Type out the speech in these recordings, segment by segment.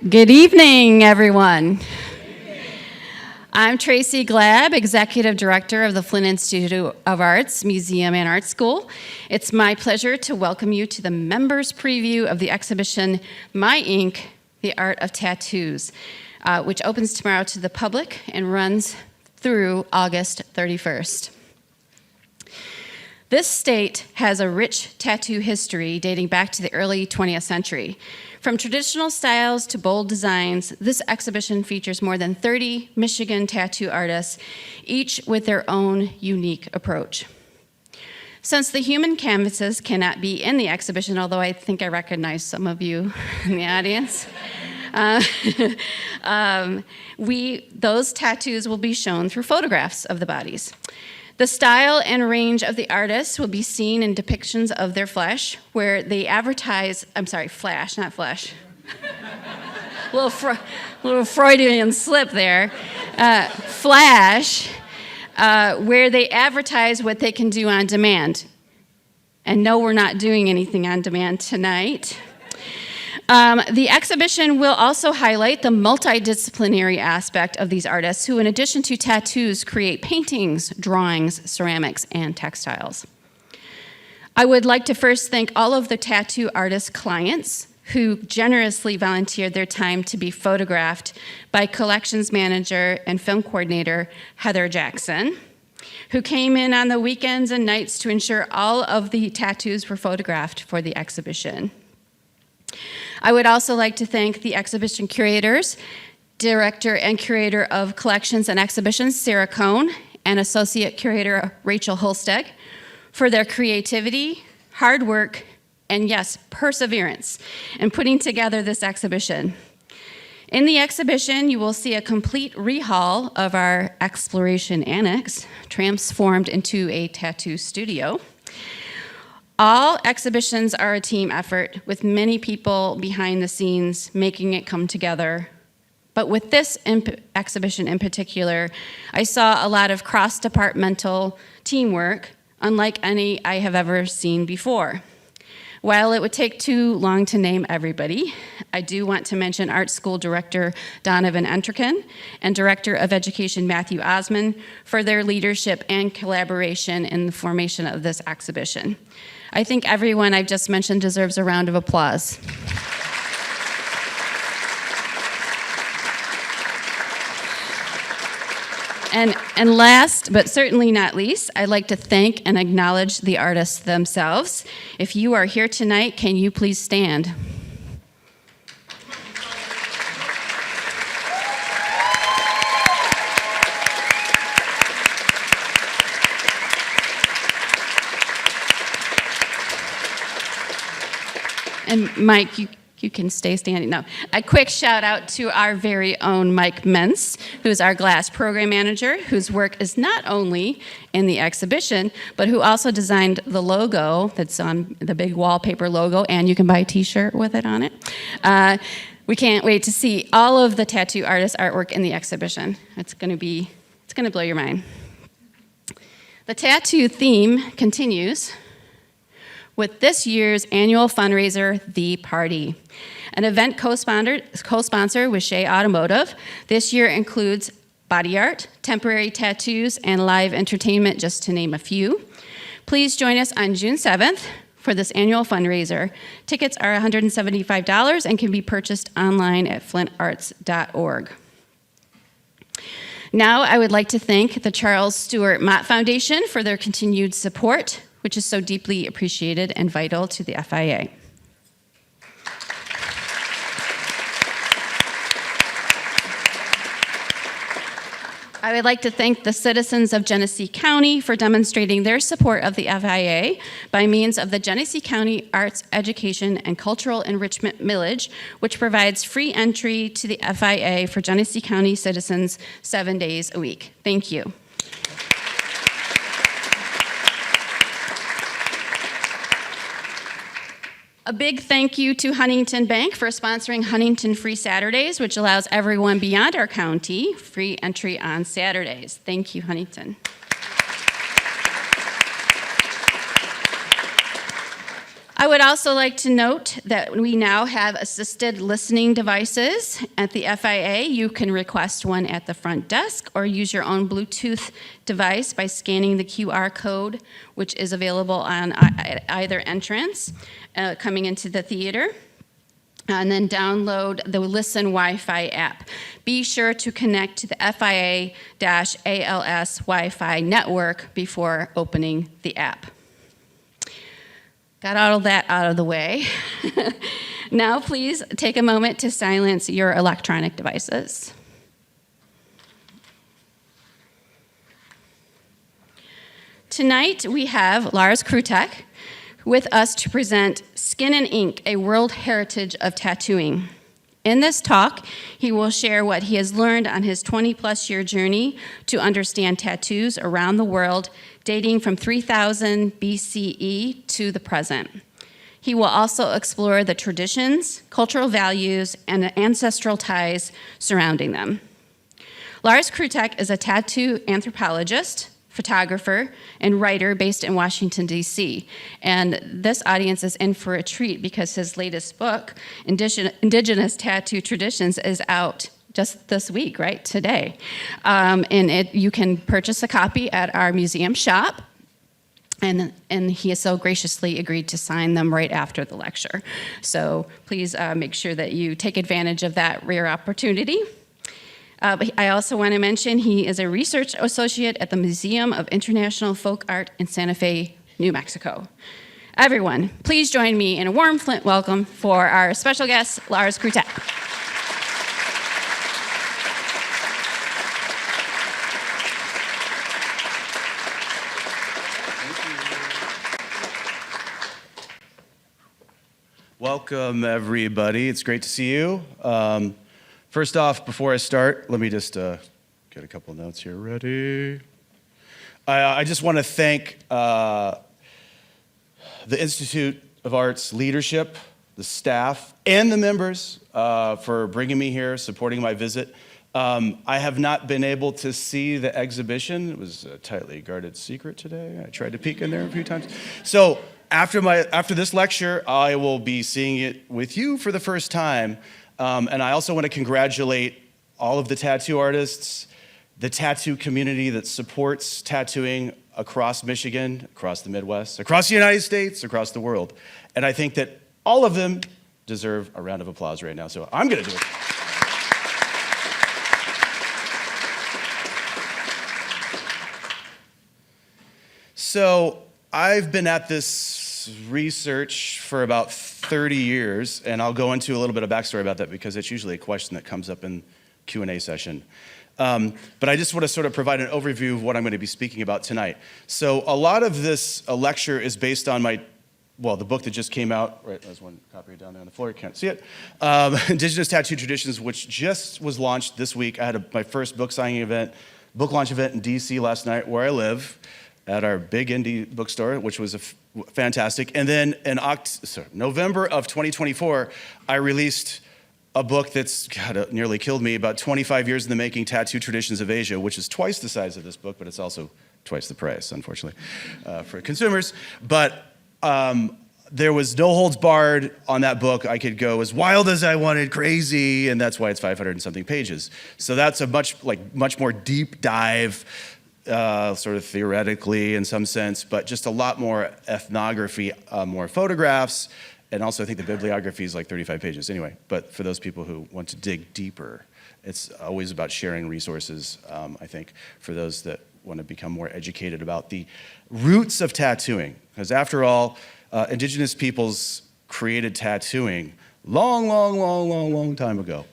Good evening, everyone. I'm Tracy Glab, Executive Director of the Flint Institute of Arts Museum and Art School. It's my pleasure to welcome you to the members' preview of the exhibition, My Ink, The Art of Tattoos, which opens tomorrow to the public and runs through August 31st. This state has a rich tattoo history dating back to the early 20th century. From traditional styles to bold designs, this exhibition features more than 30 Michigan tattoo artists, each with their own unique approach. Since the human canvases cannot be in the exhibition, although I think I recognize some of you in the audience, those tattoos will be shown through photographs of the bodies. The style and range of the artists will be seen in depictions of their flesh, where they advertise, flash, not flesh. little Freudian slip there. Flash, where they advertise what they can do on demand. And no, we're not doing anything on demand tonight. The exhibition will also highlight the multidisciplinary aspect of these artists who, in addition to tattoos, create paintings, drawings, ceramics, and textiles. I would like to first thank all of the tattoo artist clients who generously volunteered their time to be photographed by collections manager and film coordinator Heather Jackson, who came in on the weekends and nights to ensure all of the tattoos were photographed for the exhibition. I would also like to thank the exhibition curators, Director and Curator of Collections and Exhibitions, Sarah Cohn, and Associate Curator Rachel Hulsteg, for their creativity, hard work, and yes, perseverance in putting together this exhibition. In the exhibition, you will see a complete rehaul of our exploration annex, transformed into a tattoo studio. All exhibitions are a team effort with many people behind the scenes making it come together. But with this exhibition in particular, I saw a lot of cross-departmental teamwork, unlike any I have ever seen before. While it would take too long to name everybody, I do want to mention Art School Director Donovan Entrekin and Director of Education Matthew Osman for their leadership and collaboration in the formation of this exhibition. I think everyone I've just mentioned deserves a round of applause. And last, but certainly not least, I'd like to thank and acknowledge the artists themselves. If you are here tonight, can you please stand? And Mike, you can stay standing. No, a quick shout out to our very own Mike Mentz, who's our glass program manager, whose work is not only in the exhibition, but who also designed the logo that's on the big wallpaper logo, and you can buy a t-shirt with it on it. We can't wait to see all of the tattoo artists' artwork in the exhibition. It's gonna blow your mind. The tattoo theme continues with this year's annual fundraiser, The Party. An event co-sponsor with Shea Automotive. This year includes body art, temporary tattoos, and live entertainment, just to name a few. Please join us on June 7th for this annual fundraiser. Tickets are $175 and can be purchased online at flintarts.org. Now I would like to thank the Charles Stewart Mott Foundation for their continued support, which is so deeply appreciated and vital to the FIA. I would like to thank the citizens of Genesee County for demonstrating their support of the FIA by means of the Genesee County Arts Education and Cultural Enrichment Millage, which provides free entry to the FIA for Genesee County citizens 7 days a week. Thank you. A big thank you to Huntington Bank for sponsoring Huntington Free Saturdays, which allows everyone beyond our county free entry on Saturdays. Thank you, Huntington. I would also like to note that we now have assisted listening devices at the FIA. You can request one at the front desk or use your own Bluetooth device by scanning the QR code, which is available on either entrance coming into the theater. And then download the Listen Wi-Fi app. Be sure to connect to the FIA-ALS Wi-Fi network before opening the app. Got all of that out of the way. Now please take a moment to silence your electronic devices. Tonight we have Lars Krutak with us to present Skin and Ink, a World Heritage of Tattooing. In this talk, he will share what he has learned on his 20-plus year journey to understand tattoos around the world, dating from 3000 BCE to the present. He will also explore the traditions, cultural values, and ancestral ties surrounding them. Lars Krutak is a tattoo anthropologist, photographer, and writer based in Washington, D.C. And this audience is in for a treat because his latest book, Indigenous Tattoo Traditions, is out just this week, right, today. You can purchase a copy at our museum shop, and he has so graciously agreed to sign them right after the lecture. So please make sure that you take advantage of that rare opportunity. But I also want to mention he is a research associate at the Museum of International Folk Art in Santa Fe, New Mexico. Everyone, please join me in a warm Flint welcome for our special guest, Lars Krutak. Welcome, everybody. It's great to see you. First off, before I start, let me just get a couple notes here ready. I just want to thank the Institute of Arts leadership, the staff, and the members for bringing me here, supporting my visit. I have not been able to see the exhibition. It was a tightly guarded secret today. I tried to peek in there a few times. So after this lecture, I will be seeing it with you for the first time. And I also want to congratulate all of the tattoo artists, the tattoo community that supports tattooing across Michigan, across the Midwest, across the United States, across the world. And I think that all of them deserve a round of applause right now. So I'm going to do it. So I've been at this research for about 30 years, and I'll go into a little bit of backstory about that because it's usually a question that comes up in Q&A session. But I just want to sort of provide an overview of what I'm going to be speaking about tonight. So a lot of this lecture is based on the book that just came out. Right, there's one copy down there on the floor, you can't see it. Indigenous Tattoo Traditions, which just was launched this week. I had my first book launch event in DC last night where I live, at our big indie bookstore, which was fantastic. And then in November of 2024, I released a book that's, God, it nearly killed me, about 25 years in the making, Tattoo Traditions of Asia, which is twice the size of this book, but it's also twice the price, unfortunately, for consumers. But there was no holds barred on that book. I could go as wild as I wanted, crazy, and that's why it's 500 and something pages. So that's a much more deep dive, sort of theoretically in some sense, but just a lot more ethnography, more photographs, and also I think the bibliography is like 35 pages anyway. But for those people who want to dig deeper, it's always about sharing resources, I think, for those that want to become more educated about the roots of tattooing. Because after all, indigenous peoples created tattooing long time ago.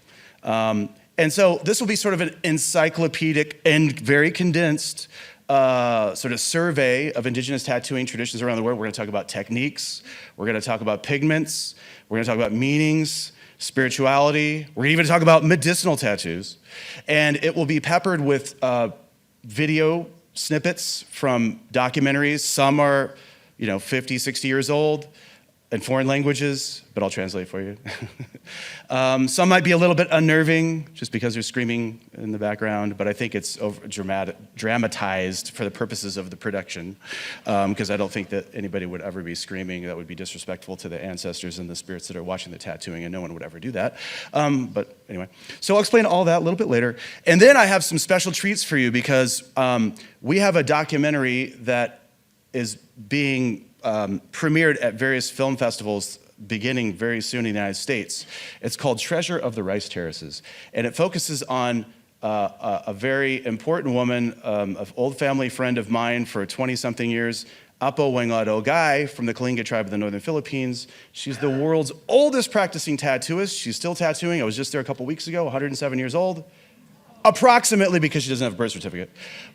And so this will be sort of an encyclopedic and very condensed sort of survey of indigenous tattooing traditions around the world. We're going to talk about techniques. We're going to talk about pigments. We're going to talk about meanings, spirituality. We're even going to talk about medicinal tattoos. And it will be peppered with video snippets from documentaries. Some are 50, 60 years old. in foreign languages, but I'll translate for you. Some might be a little bit unnerving just because they're screaming in the background, but I think it's dramatized for the purposes of the production, because I don't think that anybody would ever be screaming. That would be disrespectful to the ancestors and the spirits that are watching the tattooing, and no one would ever do that. But anyway, so I'll explain all that a little bit later. And then I have some special treats for you because we have a documentary that is being premiered at various film festivals beginning very soon in the United States. It's called Treasure of the Rice Terraces, and it focuses on a very important woman, an old family friend of mine for 20-something years, Apo Whang-Od Oggay from the Kalinga tribe of the northern Philippines. She's the world's oldest practicing tattooist. She's still tattooing. I was just there a couple weeks ago, 107 years old, approximately, because she doesn't have a birth certificate.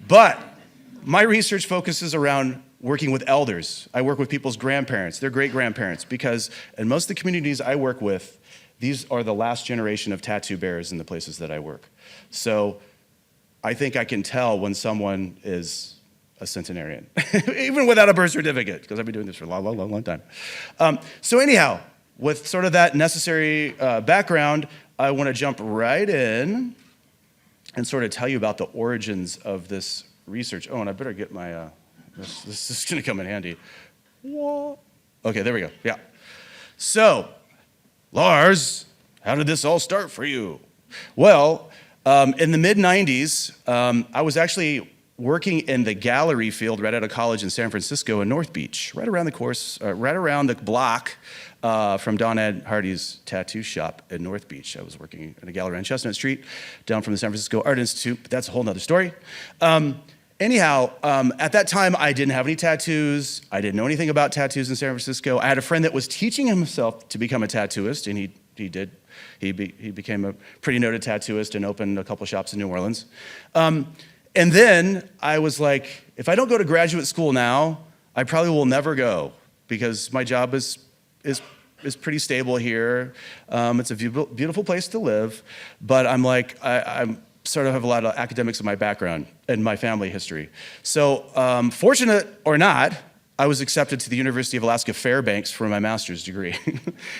But my research focuses around working with elders. I work with people's grandparents, their great-grandparents, because in most of the communities I work with, these are the last generation of tattoo bearers in the places that I work. So I think I can tell when someone is a centenarian, even without a birth certificate, because I've been doing this for a long, long, long, long time. So anyhow, with sort of that necessary background, I want to jump right in and sort of tell you about the origins of this research. Oh, and I better get my... This is going to come in handy. Okay, there we go. Yeah. So, Lars, how did this all start for you? Well, in the mid-90s, I was actually working in the gallery field right out of college in San Francisco in North Beach, right around the block from Don Ed Hardy's tattoo shop in North Beach. I was working in a gallery on Chestnut Street, down from the San Francisco Art Institute, but that's a whole nother story. Anyhow, at that time, I didn't have any tattoos. I didn't know anything about tattoos in San Francisco. I had a friend that was teaching himself to become a tattooist, and he did. He became a pretty noted tattooist and opened a couple shops in New Orleans. And then I was like, if I don't go to graduate school now, I probably will never go, because my job is pretty stable here. It's a beautiful place to live, but I'm like, I'm sort of have a lot of academics in my background and my family history. So fortunate or not, I was accepted to the University of Alaska Fairbanks for my master's degree.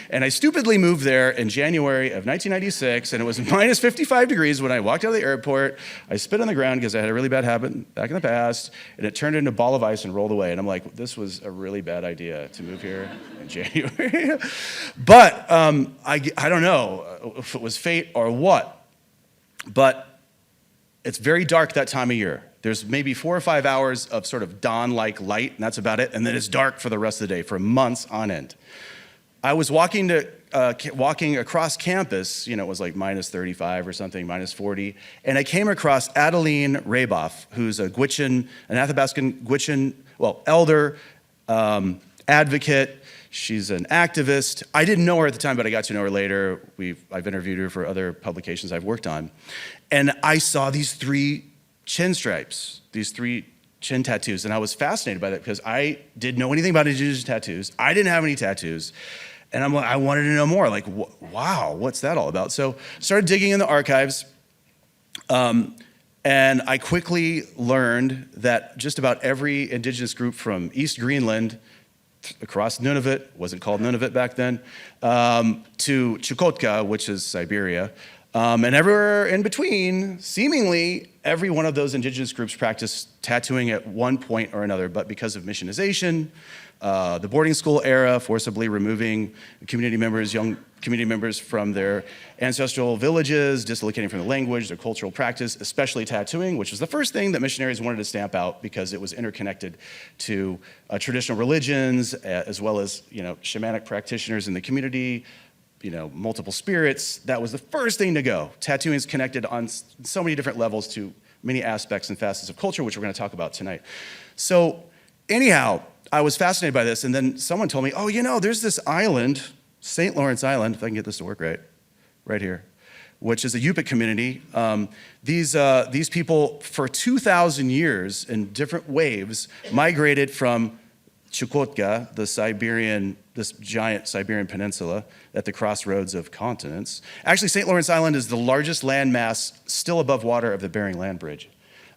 And I stupidly moved there in January of 1996, and it was minus 55 degrees when I walked out of the airport. I spit on the ground because I had a really bad habit back in the past, and it turned into a ball of ice and rolled away. And I'm like, this was a really bad idea to move here in January. But I don't know if it was fate or what, but it's very dark that time of year. There's maybe 4 or 5 hours of sort of dawn-like light, and that's about it, and then it's dark for the rest of the day, for months on end. I was walking across campus, it was like minus 35 or something, minus 40, and I came across Adeline Raboff, who's an Athabascan Gwich'in, elder, advocate. She's an activist. I didn't know her at the time, but I got to know her later. I've interviewed her for other publications I've worked on. And I saw these 3 chin stripes, these 3 chin tattoos, and I was fascinated by that because I didn't know anything about indigenous tattoos. I didn't have any tattoos. And I wanted to know more, like, wow, what's that all about? So started digging in the archives, and I quickly learned that just about every indigenous group from East Greenland across Nunavut, wasn't called Nunavut back then, to Chukotka, which is Siberia, and everywhere in between, seemingly every one of those indigenous groups practiced tattooing at one point or another, but because of missionization, the boarding school era, forcibly removing young community members from their ancestral villages, dislocating from the language, their cultural practice, especially tattooing, which was the first thing that missionaries wanted to stamp out because it was interconnected to traditional religions, as well as shamanic practitioners in the community, multiple spirits. That was the first thing to go. Tattooing is connected on so many different levels to many aspects and facets of culture, which we're going to talk about tonight. So anyhow, I was fascinated by this, and then someone told me, there's this island, St. Lawrence Island, if I can get this to work right here, which is a Yupik community. These people, for 2,000 years in different waves, migrated from Chukotka, this giant Siberian peninsula at the crossroads of continents. Actually, St. Lawrence Island is the largest landmass still above water of the Bering Land Bridge.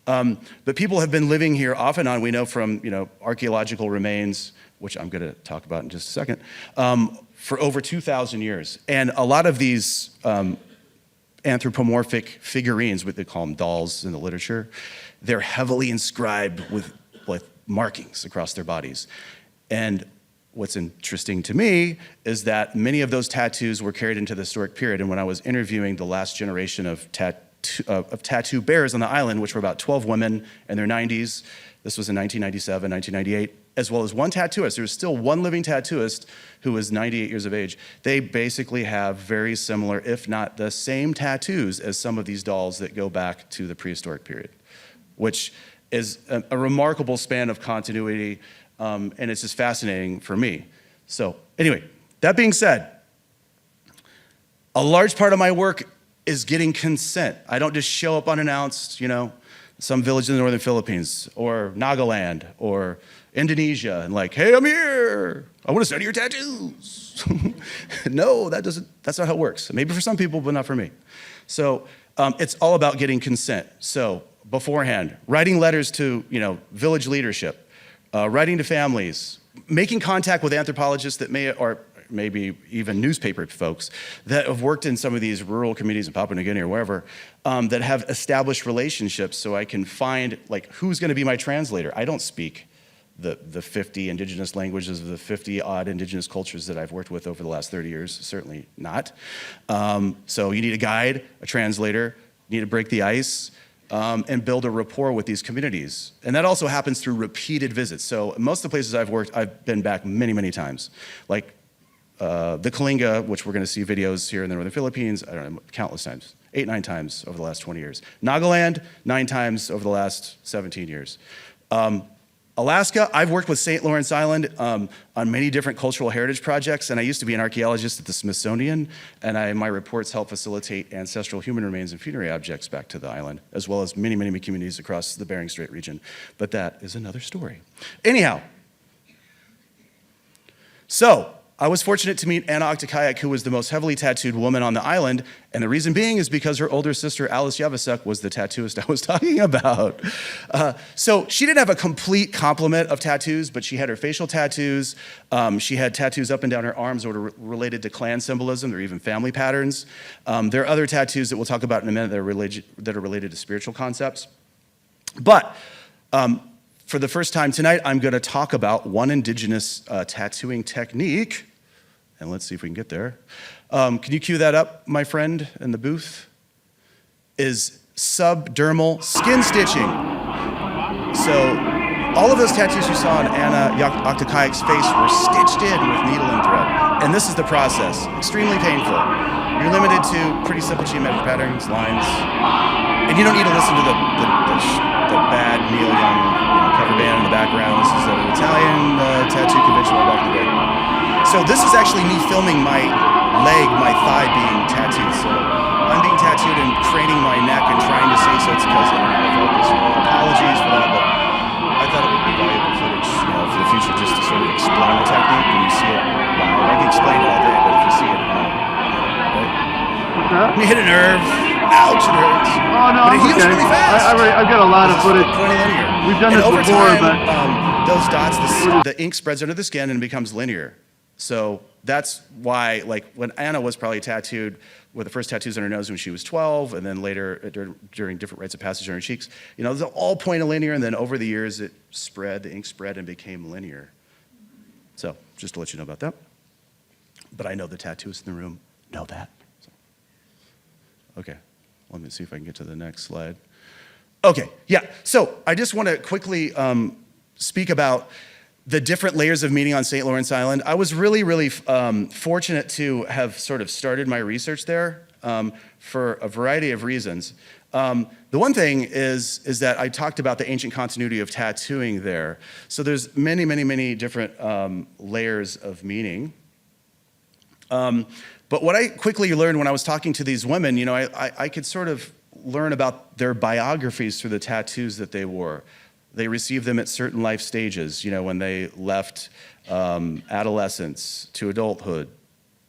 But people have been living here off and on, we know from archaeological remains, which I'm going to talk about in just a second, for over 2,000 years. And a lot of these anthropomorphic figurines, what they call them dolls in the literature, they're heavily inscribed with markings across their bodies. And what's interesting to me is that many of those tattoos were carried into the historic period. And when I was interviewing the last generation of tattoo bearers on the island, which were about 12 women in their 90s, this was in 1997, 1998, as well as one tattooist. There was still one living tattooist who was 98 years of age. They basically have very similar, if not the same tattoos as some of these dolls that go back to the prehistoric period, which is a remarkable span of continuity, and it's just fascinating for me. So anyway, that being said, a large part of my work is getting consent. I don't just show up unannounced, some village in the northern Philippines or Nagaland or Indonesia and hey, I'm here. I want to study your tattoos. No, that's not how it works. Maybe for some people, but not for me. So it's all about getting consent. So beforehand, writing letters to, village leadership, writing to families, making contact with anthropologists that maybe even newspaper folks that have worked in some of these rural communities in Papua New Guinea or wherever, that have established relationships so I can find who's gonna be my translator. I don't speak the 50 indigenous languages of the 50 odd indigenous cultures that I've worked with over the last 30 years, certainly not. So you need a guide, a translator, you need to break the ice, and build a rapport with these communities. And that also happens through repeated visits. So most of the places I've worked, I've been back many, many times. The Kalinga, which we're gonna see videos here in the northern Philippines, I don't know, countless times, 8, 9 times over the last 20 years. Nagaland, 9 times over the last 17 years. Alaska, I've worked with St. Lawrence Island on many different cultural heritage projects, and I used to be an archaeologist at the Smithsonian, and my reports help facilitate ancestral human remains and funerary objects back to the island, as well as many, many, many communities across the Bering Strait region. But that is another story. Anyhow, so I was fortunate to meet Anna Oktakayak, who was the most heavily tattooed woman on the island, and the reason being is because her older sister, Alice Yavasek, was the tattooist I was talking about. So she didn't have a complete complement of tattoos, but she had her facial tattoos. She had tattoos up and down her arms that were related to clan symbolism or even family patterns. There are other tattoos that we'll talk about in a minute that are related to spiritual concepts. But for the first time tonight, I'm going to talk about one indigenous tattooing technique. And let's see if we can get there. Can you cue that up, my friend in the booth? Is subdermal skin stitching. So all of those tattoos you saw on Anna Oktakayak's face were stitched in with needle and thread. And this is the process, extremely painful. You're limited to pretty simple geometric patterns, lines, and you don't need to listen to the bad Neil Young cover band in the background. This is an Italian tattoo convention back in the day. So this is actually me filming my leg, my thigh being tattooed. So I'm being tattooed and craning my neck and trying to see, so it's because I'm out of focus. Apologies for that, but I thought it would be valuable footage for the future just to sort of explain the technique when you see it. Wow, I can explain it all day, but if you see it, right? You hit a nerve. Ouch, it hurts. Oh, no, but it heals really fast. I've got a lot of footage. We've done this over before, time, those dots, the ink spreads under the skin and becomes linear. So that's why, when Anna was probably tattooed with the first tattoos on her nose when she was 12, and then later during different rites of passage on her cheeks, they're all point of linear, and then over the years the ink spread and became linear. So just to let you know about that. But I know the tattooists in the room know that. So. Okay, let me see if I can get to the next slide. Okay, yeah, so I just want to quickly speak about the different layers of meaning on St. Lawrence Island. I was really, really fortunate to have sort of started my research there for a variety of reasons. The one thing is that I talked about the ancient continuity of tattooing there. So there's many, many, many different layers of meaning. But what I quickly learned when I was talking to these women, I could sort of learn about their biographies through the tattoos that they wore. They received them at certain life stages, when they left adolescence to adulthood.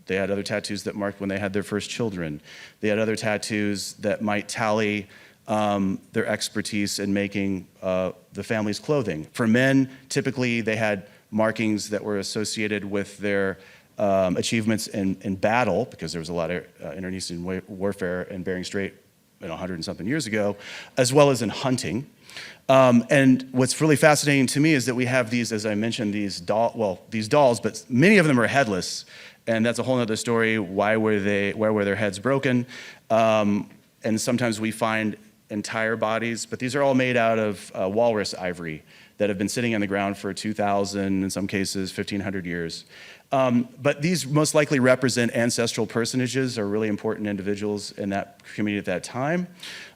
They had other tattoos that marked when they had their first children. They had other tattoos that might tally their expertise in making the family's clothing. For men, typically they had markings that were associated with their achievements in battle, because there was a lot of internecine warfare in Bering Strait 100 and something years ago, as well as in hunting. And what's really fascinating to me is that we have these, as I mentioned, these dolls, but many of them are headless. And that's a whole other story. Why were their heads broken? And sometimes we find entire bodies, but these are all made out of walrus ivory that have been sitting on the ground for 2,000, in some cases, 1,500 years. But these most likely represent ancestral personages or really important individuals in that community at that time.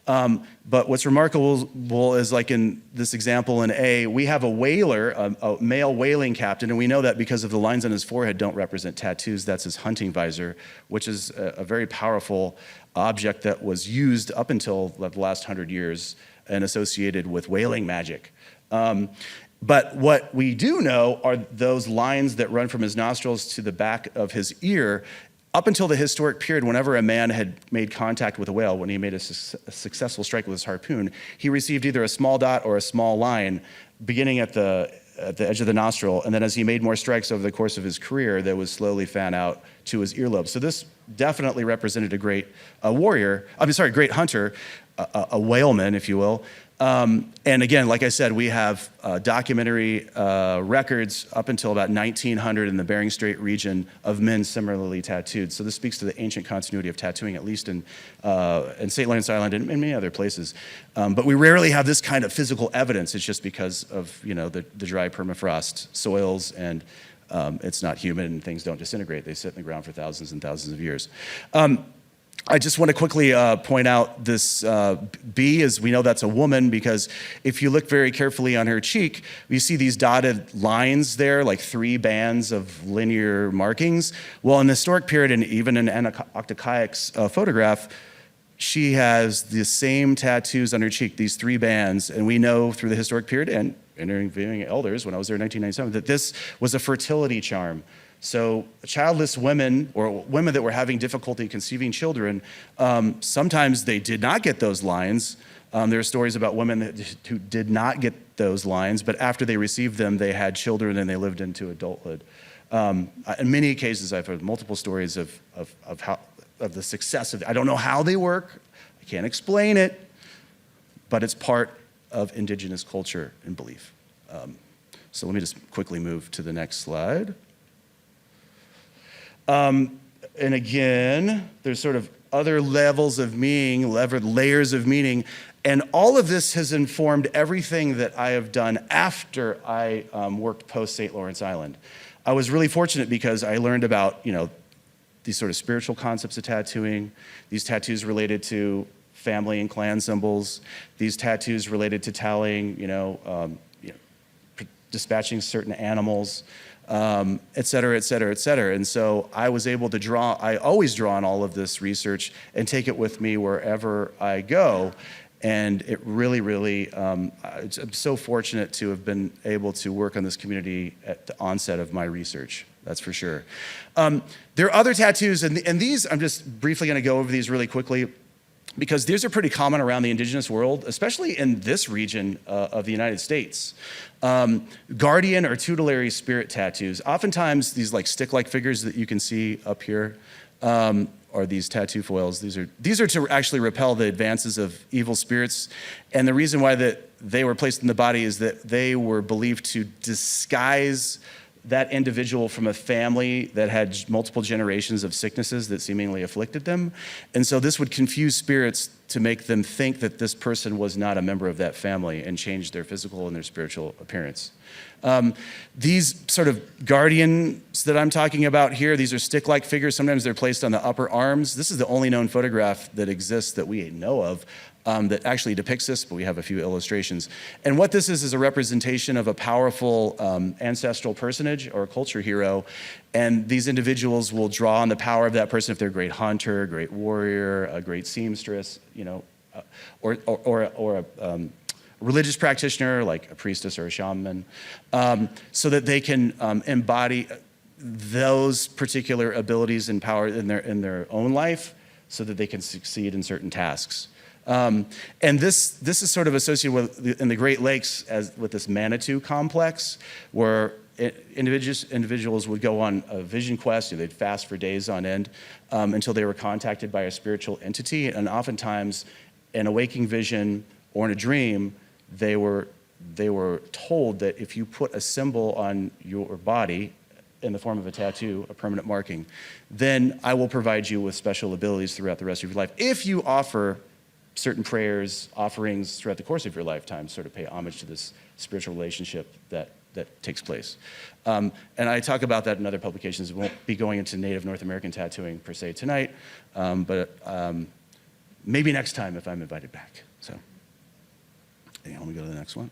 But what's remarkable is, like in this example in A, we have a whaler, a male whaling captain, and we know that because of the lines on his forehead don't represent tattoos. That's his hunting visor, which is a very powerful object that was used up until the last 100 years and associated with whaling magic. But what we do know are those lines that run from his nostrils to the back of his ear. Up until the historic period, whenever a man had made contact with a whale, when he made a successful strike with his harpoon, he received either a small dot or a small line beginning at the edge of the nostril, and then as he made more strikes over the course of his career, that would slowly fan out to his earlobe. So this definitely represented a great great hunter, a whaleman, if you will. And again, like I said, we have documentary records up until about 1900 in the Bering Strait region of men similarly tattooed. So this speaks to the ancient continuity of tattooing, at least in St. Lawrence Island and in many other places. But we rarely have this kind of physical evidence. It's just because of the dry permafrost soils, and it's not humid and things don't disintegrate. They sit in the ground for thousands and thousands of years. I just want to quickly point out this B, as we know that's a woman, because if you look very carefully on her cheek, you see these dotted lines there, like 3 bands of linear markings. Well, in the historic period, and even in Anna Oktokayak's photograph, she has the same tattoos on her cheek, these 3 bands, and we know through the historic period and interviewing elders when I was there in 1997 that this was a fertility charm. So childless women, or women that were having difficulty conceiving children, sometimes they did not get those lines. There are stories about women who did not get those lines, but after they received them, they had children and they lived into adulthood. In many cases, I've heard multiple stories of the success of. I don't know how they work. I can't explain it, but it's part of indigenous culture and belief. So let me just quickly move to the next slide. And again, there's sort of other levels of meaning, layers of meaning, and all of this has informed everything that I have done after I worked post St. Lawrence Island. I was really fortunate because I learned about, these sort of spiritual concepts of tattooing, these tattoos related to family and clan symbols, these tattoos related to tallying, dispatching certain animals, et cetera, et cetera, et cetera. And so I was able to I always draw on all of this research and take it with me wherever I go. And it really, really, I'm so fortunate to have been able to work on this community at the onset of my research, that's for sure. There are other tattoos, and these, I'm just briefly gonna go over these really quickly, because these are pretty common around the indigenous world, especially in this region of the United States. Guardian or tutelary spirit tattoos. Oftentimes these like stick-like figures that you can see up here are these tattoo foils. These are to actually repel the advances of evil spirits. And the reason why that they were placed in the body is that they were believed to disguise that individual from a family that had multiple generations of sicknesses that seemingly afflicted them. And so this would confuse spirits to make them think that this person was not a member of that family and change their physical and their spiritual appearance. These sort of guardians that I'm talking about here, these are stick-like figures. Sometimes they're placed on the upper arms. This is the only known photograph that exists that we know of that actually depicts this, but we have a few illustrations. And what this is a representation of a powerful ancestral personage or a culture hero. And these individuals will draw on the power of that person if they're a great hunter, a great warrior, a great seamstress, or a religious practitioner like a priestess or a shaman, so that they can embody those particular abilities and power in their own life so that they can succeed in certain tasks. And this is sort of associated with in the Great Lakes with this Manitou complex, where individuals would go on a vision quest. They'd fast for days on end until they were contacted by a spiritual entity. And oftentimes, in a waking vision or in a dream, they were told that if you put a symbol on your body in the form of a tattoo, a permanent marking, then I will provide you with special abilities throughout the rest of your life. If you offer certain prayers, offerings throughout the course of your lifetime, sort of pay homage to this spiritual relationship that takes place. And I talk about that in other publications. We won't be going into Native North American tattooing per se tonight, but maybe next time if I'm invited back. So, yeah, let me go to the next one.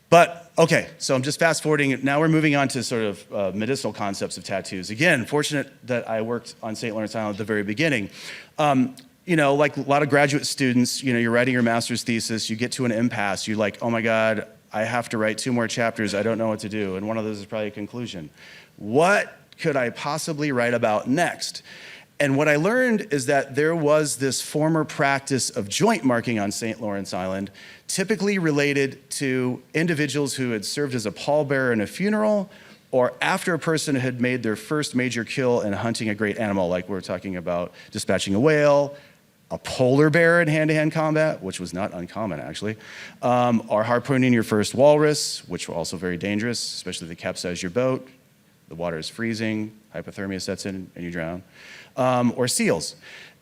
But, okay, so I'm just fast forwarding. Now we're moving on to sort of medicinal concepts of tattoos. Again, fortunate that I worked on St. Lawrence Island at the very beginning. Like a lot of graduate students, you're writing your master's thesis, you get to an impasse, you're like, oh my God, I have to write 2 more chapters, I don't know what to do. And one of those is probably a conclusion. What could I possibly write about next? And what I learned is that there was this former practice of joint marking on St. Lawrence Island, typically related to individuals who had served as a pallbearer in a funeral, or after a person had made their first major kill in hunting a great animal, like we're talking about dispatching a whale, a polar bear in hand-to-hand combat, which was not uncommon actually, or harpooning your first walrus, which were also very dangerous, especially if they capsize your boat, the water is freezing, hypothermia sets in, and you drown, or seals.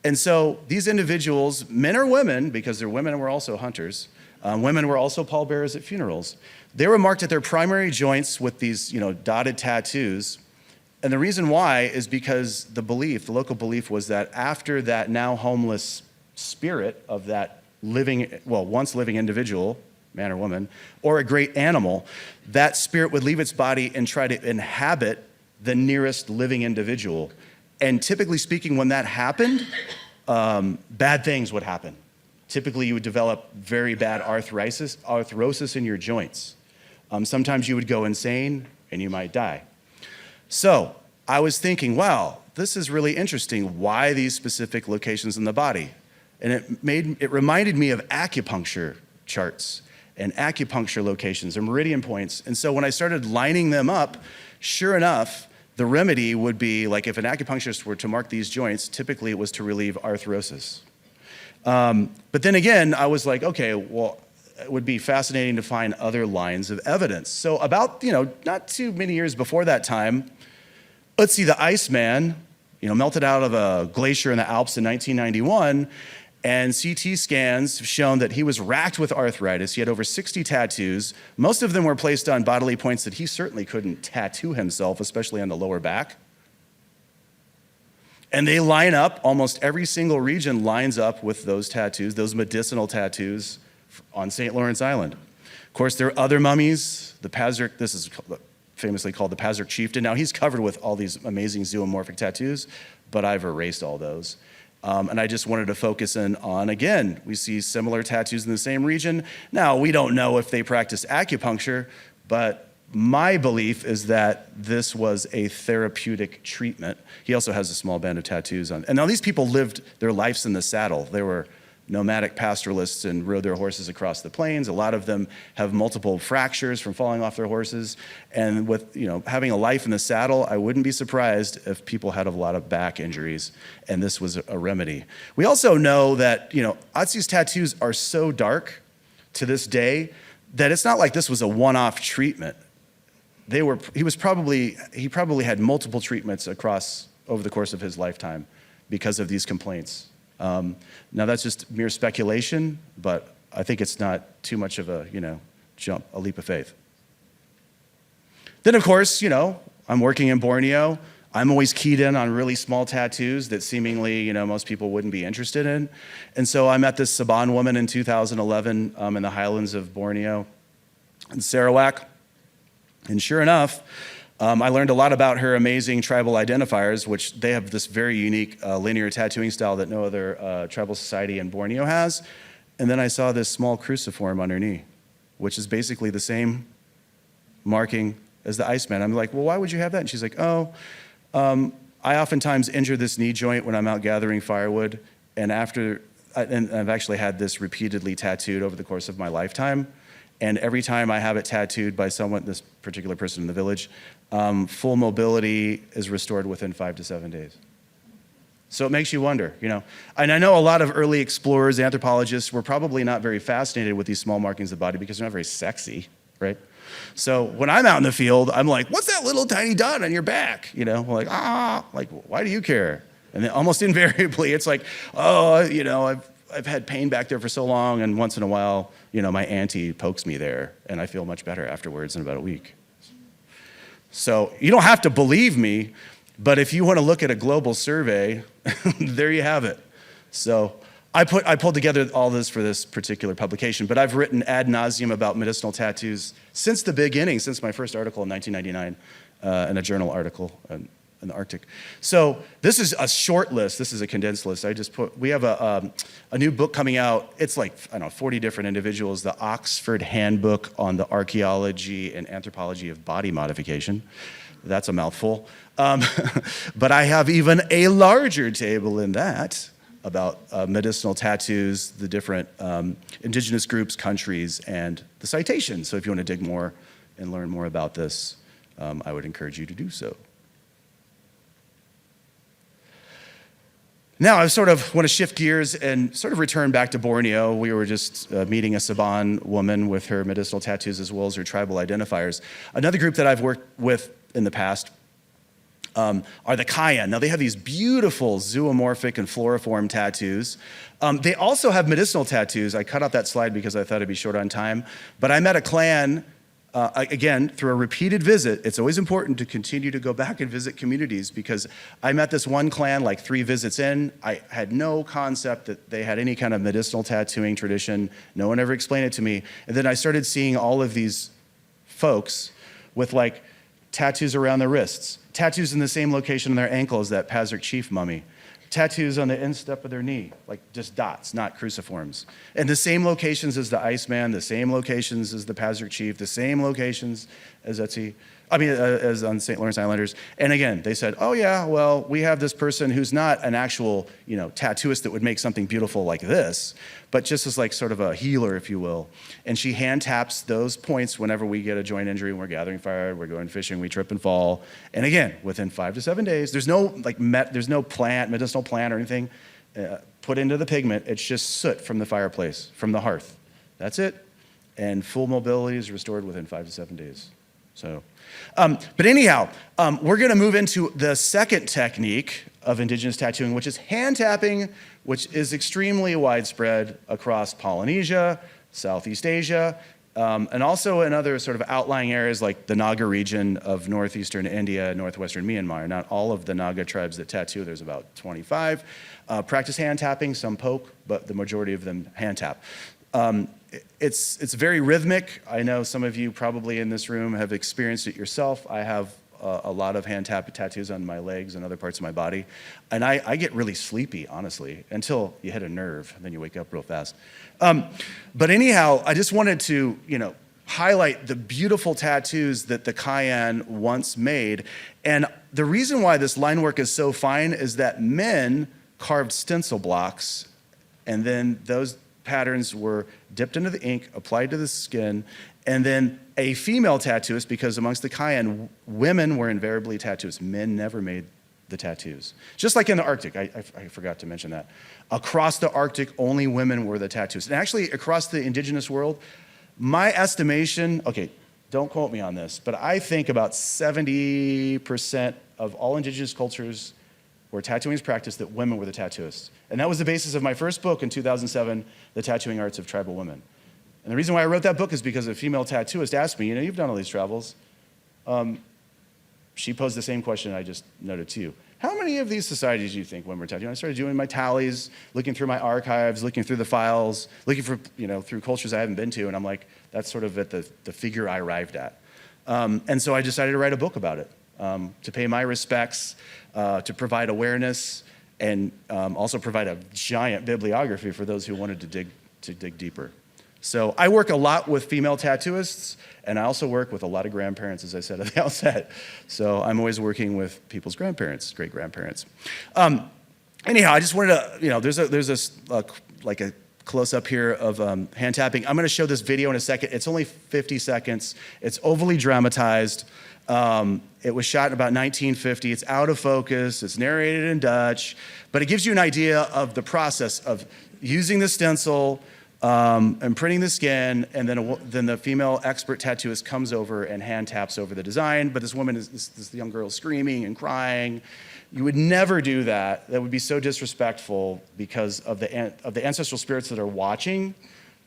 And so these individuals, men or women, because they're women and were also hunters, women were also pallbearers at funerals. They were marked at their primary joints with these, dotted tattoos. And the reason why is because the local belief was that after that now homeless spirit of that once living individual, man or woman, or a great animal, that spirit would leave its body and try to inhabit the nearest living individual. And typically speaking, when that happened, bad things would happen. Typically, you would develop very bad arthrosis in your joints. Sometimes you would go insane and you might die. So I was thinking, wow, this is really interesting. Why these specific locations in the body? And it reminded me of acupuncture charts and acupuncture locations and meridian points. And so when I started lining them up, sure enough, the remedy would be, like, if an acupuncturist were to mark these joints, typically it was to relieve arthrosis. But then again, I was like, okay, well, it would be fascinating to find other lines of evidence. So about, not too many years before that time, Ötzi the Iceman, melted out of a glacier in the Alps in 1991, and CT scans have shown that he was racked with arthritis. He had over 60 tattoos. Most of them were placed on bodily points that he certainly couldn't tattoo himself, especially on the lower back. And they line up, almost every single region lines up with those tattoos, those medicinal tattoos on St. Lawrence Island. Of course, there are other mummies. The Pazurk, this is famously called the Pazurk chieftain. Now, he's covered with all these amazing zoomorphic tattoos, but I've erased all those. And I just wanted to focus in on, again, we see similar tattoos in the same region. Now, we don't know if they practice acupuncture, but my belief is that this was a therapeutic treatment. He also has a small band of tattoos on. And now these people lived their lives in the saddle. They were nomadic pastoralists and rode their horses across the plains. A lot of them have multiple fractures from falling off their horses. And with having a life in the saddle, I wouldn't be surprised if people had a lot of back injuries, and this was a remedy. We also know that Ötzi's tattoos are so dark to this day that it's not like this was a one-off treatment. He probably had multiple treatments over the course of his lifetime because of these complaints. Now that's just mere speculation, but I think it's not too much of a leap of faith. Then of course, I'm working in Borneo. I'm always keyed in on really small tattoos that seemingly, most people wouldn't be interested in. And so I met this Saban woman in 2011 in the highlands of Borneo in Sarawak. And sure enough, I learned a lot about her amazing tribal identifiers, which they have this very unique linear tattooing style that no other tribal society in Borneo has. And then I saw this small cruciform on her knee, which is basically the same marking as the Iceman. I'm like, well, why would you have that? And she's like, I oftentimes injure this knee joint when I'm out gathering firewood. And after and I've actually had this repeatedly tattooed over the course of my lifetime. And every time I have it tattooed by someone, this particular person in the village, full mobility is restored within 5 to 7 days. So it makes you wonder, And I know a lot of early explorers, anthropologists, were probably not very fascinated with these small markings of the body because they're not very sexy, right? So when I'm out in the field, I'm like, what's that little tiny dot on your back? Like, why do you care? And then almost invariably, it's like, I've had pain back there for so long, and once in a while, my auntie pokes me there, and I feel much better afterwards in about a week. So you don't have to believe me, but if you want to look at a global survey, there you have it. So I pulled together all this for this particular publication, but I've written ad nauseum about medicinal tattoos since the beginning, since my first article in 1999, in a journal article in the Arctic. So this is a short list. This is a condensed list. We have a new book coming out. It's like, 40 different individuals, the Oxford Handbook on the Archaeology and Anthropology of Body Modification. That's a mouthful. But I have even a larger table in that about medicinal tattoos, the different indigenous groups, countries, and the citations. So if you want to dig more and learn more about this, I would encourage you to do so. Now, I sort of want to shift gears and sort of return back to Borneo. We were just meeting a Saban woman with her medicinal tattoos as well as her tribal identifiers. Another group that I've worked with in the past are the Kayan. Now, they have these beautiful zoomorphic and floriform tattoos. They also have medicinal tattoos. I cut out that slide because I thought it'd be short on time. But I met a clan, again, through a repeated visit. It's always important to continue to go back and visit communities because I met this one clan like 3 visits in. I had no concept that they had any kind of medicinal tattooing tradition. No one ever explained it to me. And then I started seeing all of these folks with like tattoos around their wrists, tattoos in the same location on their ankle as that Patrick Chief mummy, tattoos on the instep of their knee, like just dots, not cruciforms. And the same locations as the Iceman, the same locations as the Patrick Chief, the same locations as as on St. Lawrence Islanders. And again, they said, oh yeah, well, we have this person who's not an actual, tattooist that would make something beautiful like this, but just as like sort of a healer, if you will. And she hand taps those points whenever we get a joint injury, when we're gathering fire, we're going fishing, we trip and fall. And again, within 5 to 7 days, there's no medicinal plant or anything put into the pigment. It's just soot from the fireplace, from the hearth. That's it. And full mobility is restored within 5 to 7 days. So, but anyhow, we're going to move into the second technique of indigenous tattooing, which is hand tapping, which is extremely widespread across Polynesia, Southeast Asia, and also in other sort of outlying areas like the Naga region of northeastern India, northwestern Myanmar. Not all of the Naga tribes that tattoo, there's about 25, practice hand tapping, some poke, but the majority of them hand tap. It's very rhythmic. I know some of you probably in this room have experienced it yourself. I have a lot of hand tattoos on my legs and other parts of my body. And I get really sleepy, honestly, until you hit a nerve, and then you wake up real fast. But anyhow, I just wanted to, highlight the beautiful tattoos that the Kayan once made. And the reason why this line work is so fine is that men carved stencil blocks, and then those patterns were dipped into the ink, applied to the skin, and then a female tattooist, because amongst the Kayan, women were invariably tattooists. Men never made the tattoos. Just like in the Arctic, I forgot to mention that. Across the Arctic, only women were the tattooists. And actually, across the indigenous world, my estimation, okay, don't quote me on this, but I think about 70% of all indigenous cultures where tattooing is practiced, that women were the tattooists. And that was the basis of my first book in 2007, The Tattooing Arts of Tribal Women. And the reason why I wrote that book is because a female tattooist asked me, you've done all these travels. She posed the same question I just noted to you. How many of these societies do you think women were tattooing? I started doing my tallies, looking through my archives, looking through the files, looking for, through cultures I haven't been to, and I'm like, that's sort of at the figure I arrived at. And so I decided to write a book about it, to pay my respects, to provide awareness, and also provide a giant bibliography for those who wanted to dig deeper. So I work a lot with female tattooists, and I also work with a lot of grandparents, as I said at the outset. So I'm always working with people's grandparents, great-grandparents. Anyhow, I just wanted to, there's a like a close-up here of hand tapping. I'm gonna show this video in a second. It's only 50 seconds. It's overly dramatized. It was shot in about 1950. It's out of focus. It's narrated in Dutch, but it gives you an idea of the process of using the stencil, and printing the skin, and then the female expert tattooist comes over and hand taps over the design. But this woman is this young girl screaming and crying. You would never do that. That would be so disrespectful because of the ancestral spirits that are watching,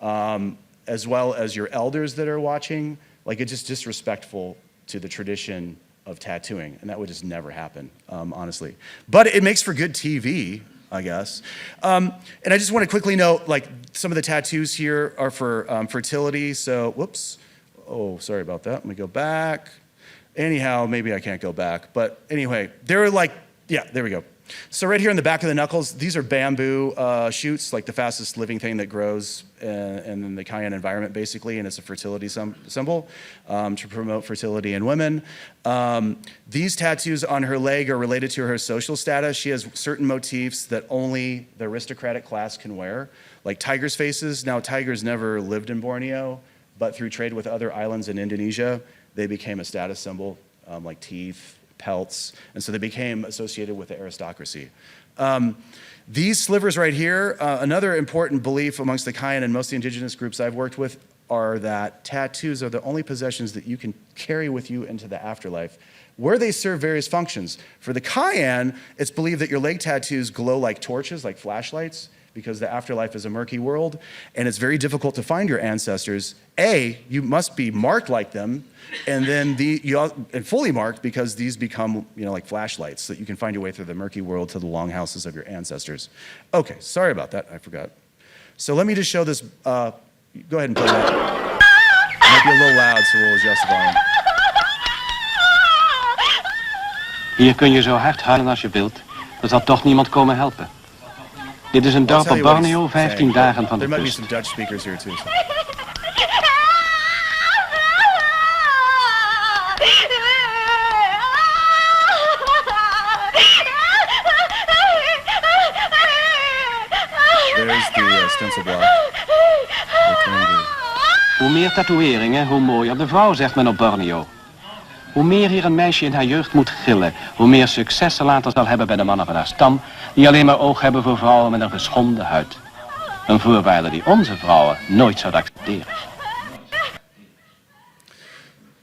as well as your elders that are watching. Like, it's just disrespectful to the tradition of tattooing, and that would just never happen, honestly. But it makes for good TV, I guess. And I just want to quickly note, like, some of the tattoos here are for fertility. So, whoops. Oh, sorry about that. Let me go back. Anyhow, maybe I can't go back. But anyway, they're like, yeah, there we go. So right here in the back of the knuckles, these are bamboo shoots, like the fastest living thing that grows in the Cayenne environment, basically, and it's a fertility symbol to promote fertility in women. These tattoos on her leg are related to her social status. She has certain motifs that only the aristocratic class can wear, like tigers' faces. Now, tigers never lived in Borneo, but through trade with other islands in Indonesia, they became a status symbol, like teeth, pelts, and so they became associated with the aristocracy. These slivers right here, another important belief amongst the Cayenne and most of the indigenous groups I've worked with are that tattoos are the only possessions that you can carry with you into the afterlife, where they serve various functions. For the Cayenne, it's believed that your leg tattoos glow like torches, like flashlights, because the afterlife is a murky world, and it's very difficult to find your ancestors. You must be marked like them, and then and fully marked, because these become, like flashlights that you can find your way through the murky world to the longhouses of your ancestors. Okay, sorry about that, I forgot. So let me just show this. Go ahead and play that. It might be a little loud, so we'll adjust the volume. Hier kun je zo hard huilen als je wilt. Er zal toch niemand komen helpen. Dit is een dorp op Borneo, 15 dagen van de There might be kust. some Dutch speakers here too. There's the stencil block. Hoe meer tatoeëringen, hoe mooier de vrouw, zegt men op Borneo. Hoe meer hier een meisje in haar jeugd moet gillen, hoe meer succes ze later zal hebben bij de mannen van haar stam, die alleen maar oog hebben voor vrouwen met een geschonden huid. Een voorwaarde die onze vrouwen nooit zouden accepteren.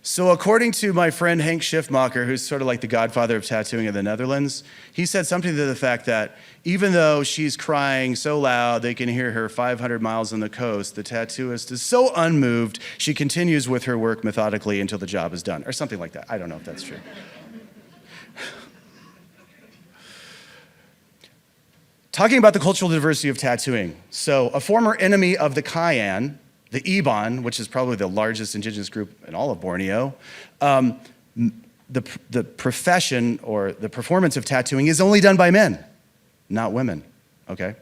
So according to my friend Henk Schiffmacher, who's sort of like the godfather of tattooing in the Netherlands, he said something to the fact that even though she's crying so loud they can hear her 500 miles on the coast, the tattooist is so unmoved, she continues with her work methodically until the job is done, or something like that. I don't know if that's true. Talking about the cultural diversity of tattooing. So a former enemy of the Cayenne, the Iban, which is probably the largest indigenous group in all of Borneo, the profession or the performance of tattooing is only done by men, not women, okay?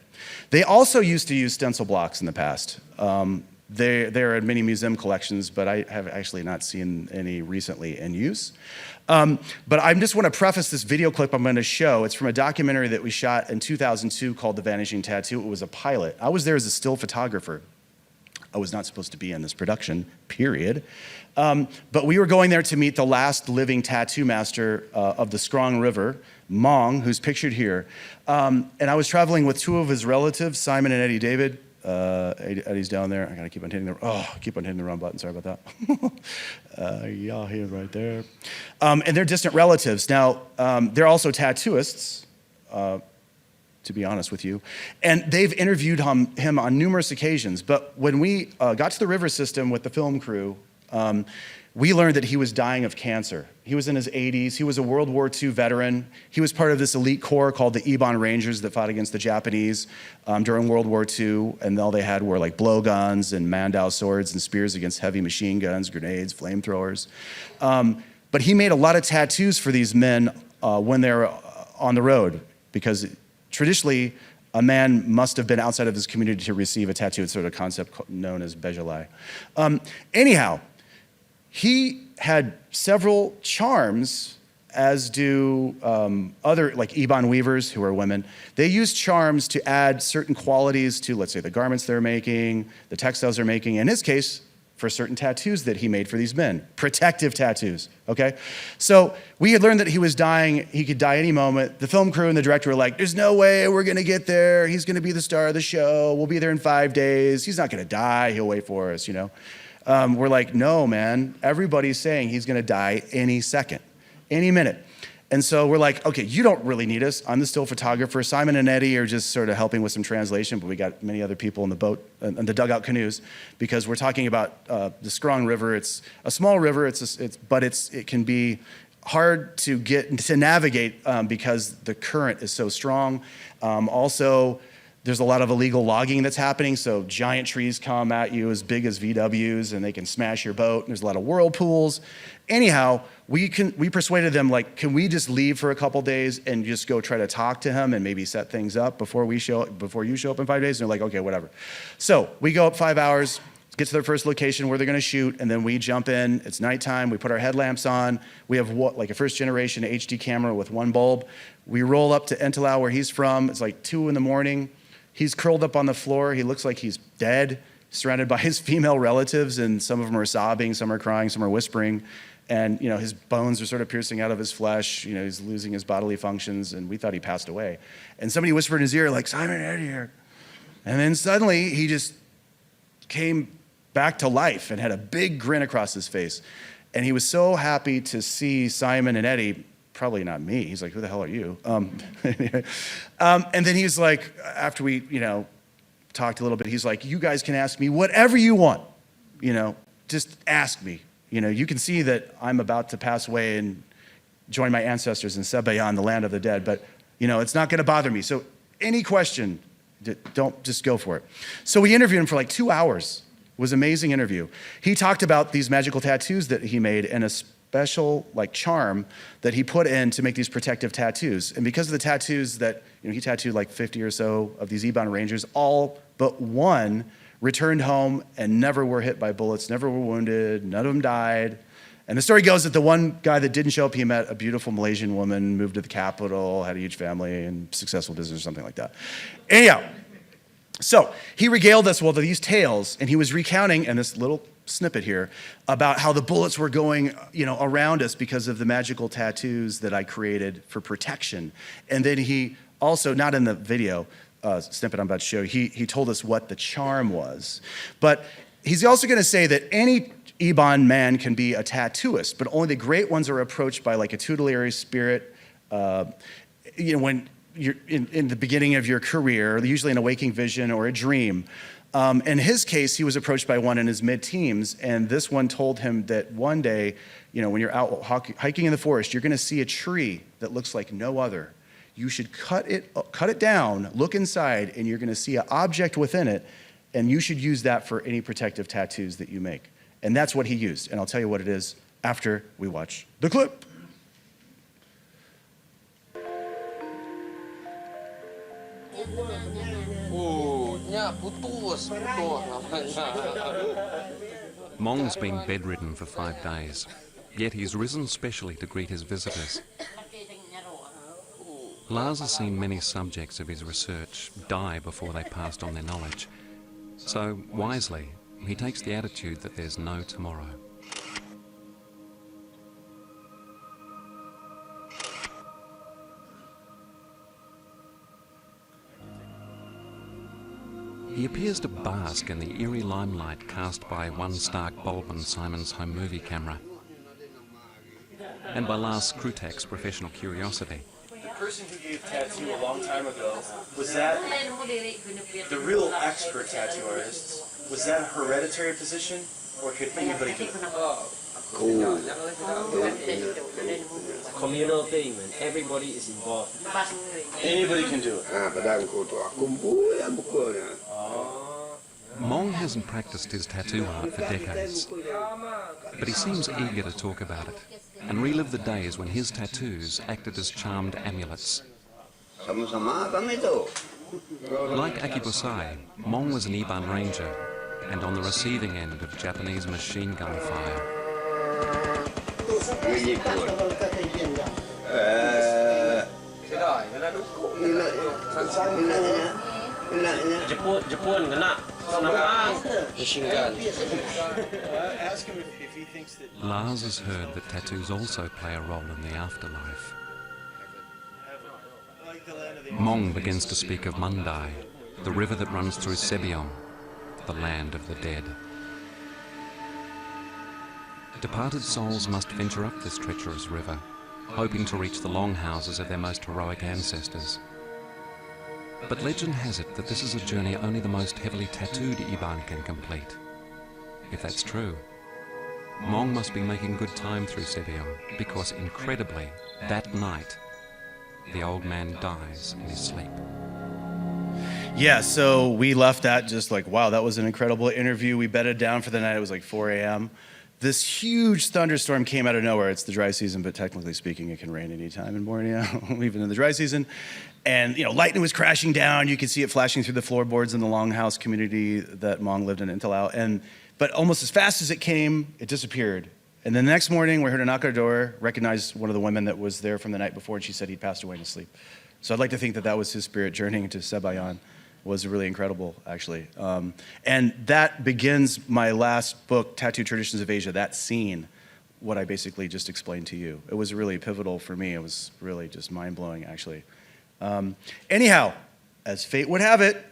They also used to use stencil blocks in the past. They're in many museum collections, but I have actually not seen any recently in use. But I just want to preface this video clip I'm going to show. It's from a documentary that we shot in 2002 called The Vanishing Tattoo. It was a pilot. I was there as a still photographer. I was not supposed to be in this production, period. But we were going there to meet the last living tattoo master of the Scrong River, Mong, who's pictured here. And I was traveling with two of his relatives, Simon and Eddie David. Eddie's down there. I gotta keep on hitting the wrong button. Sorry about that. Yeah, he's right there. And they're distant relatives. Now, they're also tattooists, to be honest with you. And they've interviewed him on numerous occasions. But when we got to the river system with the film crew, we learned that he was dying of cancer. He was in his 80s. He was a World War II veteran. He was part of this elite corps called the Iban Rangers that fought against the Japanese during World War II. And all they had were like blowguns and Mandau swords and spears against heavy machine guns, grenades, flamethrowers. But he made a lot of tattoos for these men when they were on the road, because traditionally, a man must have been outside of his community to receive a tattoo. It's sort of a concept known as bejalai. Anyhow, he had several charms as do other, like Iban weavers, who are women. They use charms to add certain qualities to, let's say, the garments they're making, the textiles they're making. In his case, for certain tattoos that he made for these men, protective tattoos, okay? So we had learned that he was dying, he could die any moment. The film crew and the director were like, there's no way we're gonna get there. He's gonna be the star of the show. We'll be there in 5 days. He's not gonna die, he'll wait for us, you know? We're like, no, man, everybody's saying he's gonna die any second, any minute. And so we're like, okay, you don't really need us. I'm the still photographer. Simon and Eddie are just sort of helping with some translation, but we got many other people in the boat, in the dugout canoes, because we're talking about the Scrong River. It's a small river, but it can be hard to navigate because the current is so strong. Also, there's a lot of illegal logging that's happening, so giant trees come at you as big as VWs, and they can smash your boat, and there's a lot of whirlpools. Anyhow, we persuaded them, like, can we just leave for a couple days and just go try to talk to him and maybe set things up before you show up in 5 days? And they're like, okay, whatever. So we go up 5 hours, get to their first location where they're gonna shoot, and then we jump in. It's nighttime, we put our headlamps on. We have like a first generation HD camera with one bulb. We roll up to Entelau, where he's from. It's like 2 in the morning. He's curled up on the floor. He looks like he's dead, surrounded by his female relatives, and some of them are sobbing, some are crying, some are whispering. And you know, his bones are sort of piercing out of his flesh. You know, he's losing his bodily functions, and we thought he passed away. And somebody whispered in his ear, like, Simon, Eddie here. And then suddenly he just came back to life and had a big grin across his face. And he was so happy to see Simon and Eddie. Probably not me. He's like, who the hell are you? And then he's like, after we, talked a little bit, he's like, you guys can ask me whatever you want, just ask me. You can see that I'm about to pass away and join my ancestors in Sebayan, the land of the dead, but, it's not gonna bother me. So any question, don't just go for it. So we interviewed him for like 2 hours. It was an amazing interview. He talked about these magical tattoos that he made and a special charm that he put in to make these protective tattoos. And because of the tattoos that, he tattooed like 50 or so of these Iban Rangers, all but one returned home and never were hit by bullets, never were wounded, none of them died. And the story goes that the one guy that didn't show up, he met a beautiful Malaysian woman, moved to the capital, had a huge family and successful business or something like that. Anyhow, so he regaled us with these tales, and he was recounting, in this little snippet here, about how the bullets were going, around us because of the magical tattoos that I created for protection. And then he also, not in the video snippet I'm about to show you, he told us what the charm was. But he's also gonna say that any Iban man can be a tattooist, but only the great ones are approached by like a tutelary spirit, when you're in the beginning of your career, usually in a waking vision or a dream. In his case, he was approached by one in his mid-teens, and this one told him that one day, when you're out hiking in the forest, you're gonna see a tree that looks like no other. You should cut it down, look inside, and you're gonna see an object within it, and you should use that for any protective tattoos that you make. And that's what he used, and I'll tell you what it is after we watch the clip. Mong's been bedridden for 5 days, yet he's risen specially to greet his visitors. Lars has seen many subjects of his research die before they passed on their knowledge. So, wisely, he takes the attitude that there's no tomorrow. He appears to bask in the eerie limelight cast by one stark bulb in Simon's home movie camera, and by Lars Krutak's professional curiosity. The person who gave tattoo a long time ago, was that the real expert tattoo artist? Was that a hereditary position, or could anybody do it? Communal payment, everybody is involved. Anybody can do it. Mong hasn't practiced his tattoo art for decades, but he seems eager to talk about it and relive the days when his tattoos acted as charmed amulets. Like Akibosai, Mong was an Iban Ranger and on the receiving end of Japanese machine gun fire. Jepun kena. Machine gun. Ask him if he thinks that Lars has heard that tattoos also play a role in the afterlife. Mong begins to speak of Mandai, the river that runs through Sebion, the land of the dead. Departed souls must venture up this treacherous river, hoping to reach the longhouses of their most heroic ancestors. But legend has it that this is a journey only the most heavily tattooed Iban can complete. If that's true, Mong must be making good time through Sebion, because incredibly, that night, the old man dies in his sleep. Yeah, so we left that just like, wow, that was an incredible interview. We bedded down for the night. It was like 4 a.m. This huge thunderstorm came out of nowhere. It's the dry season, but technically speaking, it can rain anytime in Borneo, even in the dry season. And, lightning was crashing down. You could see it flashing through the floorboards in the longhouse community that Mong lived in Intalau. But almost as fast as it came, it disappeared. And then the next morning, we heard a knock on our door, recognized one of the women that was there from the night before, and she said he'd passed away in his sleep. So I'd like to think that that was his spirit journeying to Sebayan. Was really incredible, actually. And that begins my last book, Tattoo Traditions of Asia, that scene, what I basically just explained to you. It was really pivotal for me. It was really just mind-blowing, actually. Anyhow, as fate would have it,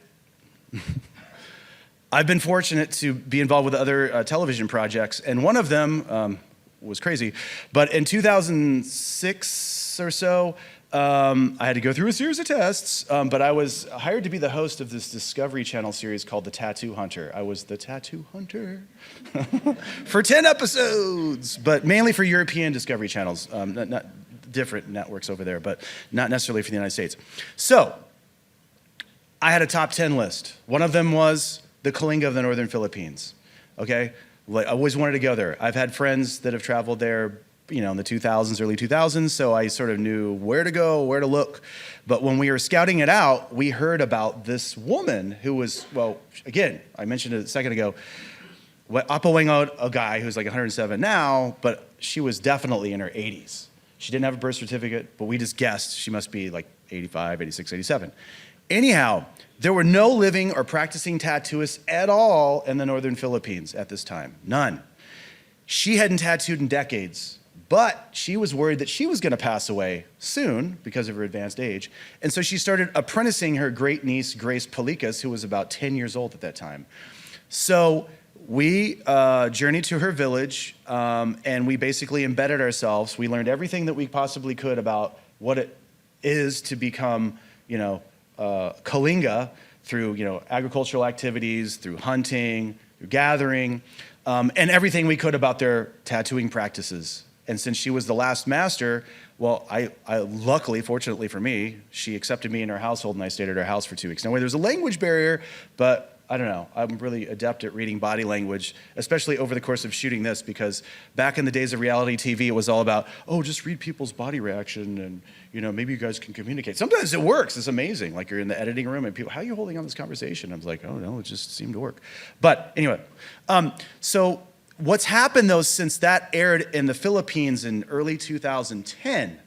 I've been fortunate to be involved with other television projects, and one of them was crazy. But in 2006 or so, I had to go through a series of tests, but I was hired to be the host of this Discovery Channel series called The Tattoo Hunter. I was the Tattoo Hunter for 10 episodes, but mainly for European Discovery Channels, not different networks over there, but not necessarily for the United States. So I had a top 10 list. One of them was the Kalinga of the Northern Philippines, okay? Like, I always wanted to go there. I've had friends that have traveled there, in the 2000s, early 2000s, so I sort of knew where to go, where to look. But when we were scouting it out, we heard about this woman who was, well, again, I mentioned it a second ago, Apo Whang-Od Oggay, who's like 107 now, but she was definitely in her 80s. She didn't have a birth certificate, but we just guessed she must be like 85, 86, 87. Anyhow, there were no living or practicing tattooists at all in the Northern Philippines at this time, none. She hadn't tattooed in decades. But she was worried that she was going to pass away soon because of her advanced age. And so she started apprenticing her great niece, Grace Palikas, who was about 10 years old at that time. So we journeyed to her village, and we basically embedded ourselves. We learned everything that we possibly could about what it is to become, Kalinga through, agricultural activities, through hunting, through gathering, and everything we could about their tattooing practices. And since she was the last master, well, I luckily, fortunately for me, she accepted me in her household, and I stayed at her house for 2 weeks. Now, there's a language barrier, but I don't know. I'm really adept at reading body language, especially over the course of shooting this, because back in the days of reality TV, it was all about, just read people's body reaction, and maybe you guys can communicate. Sometimes it works. It's amazing. Like, you're in the editing room, and people, how are you holding on this conversation? I was like, oh no, it just seemed to work. But anyway, so what's happened, though, since that aired in the Philippines in early 2010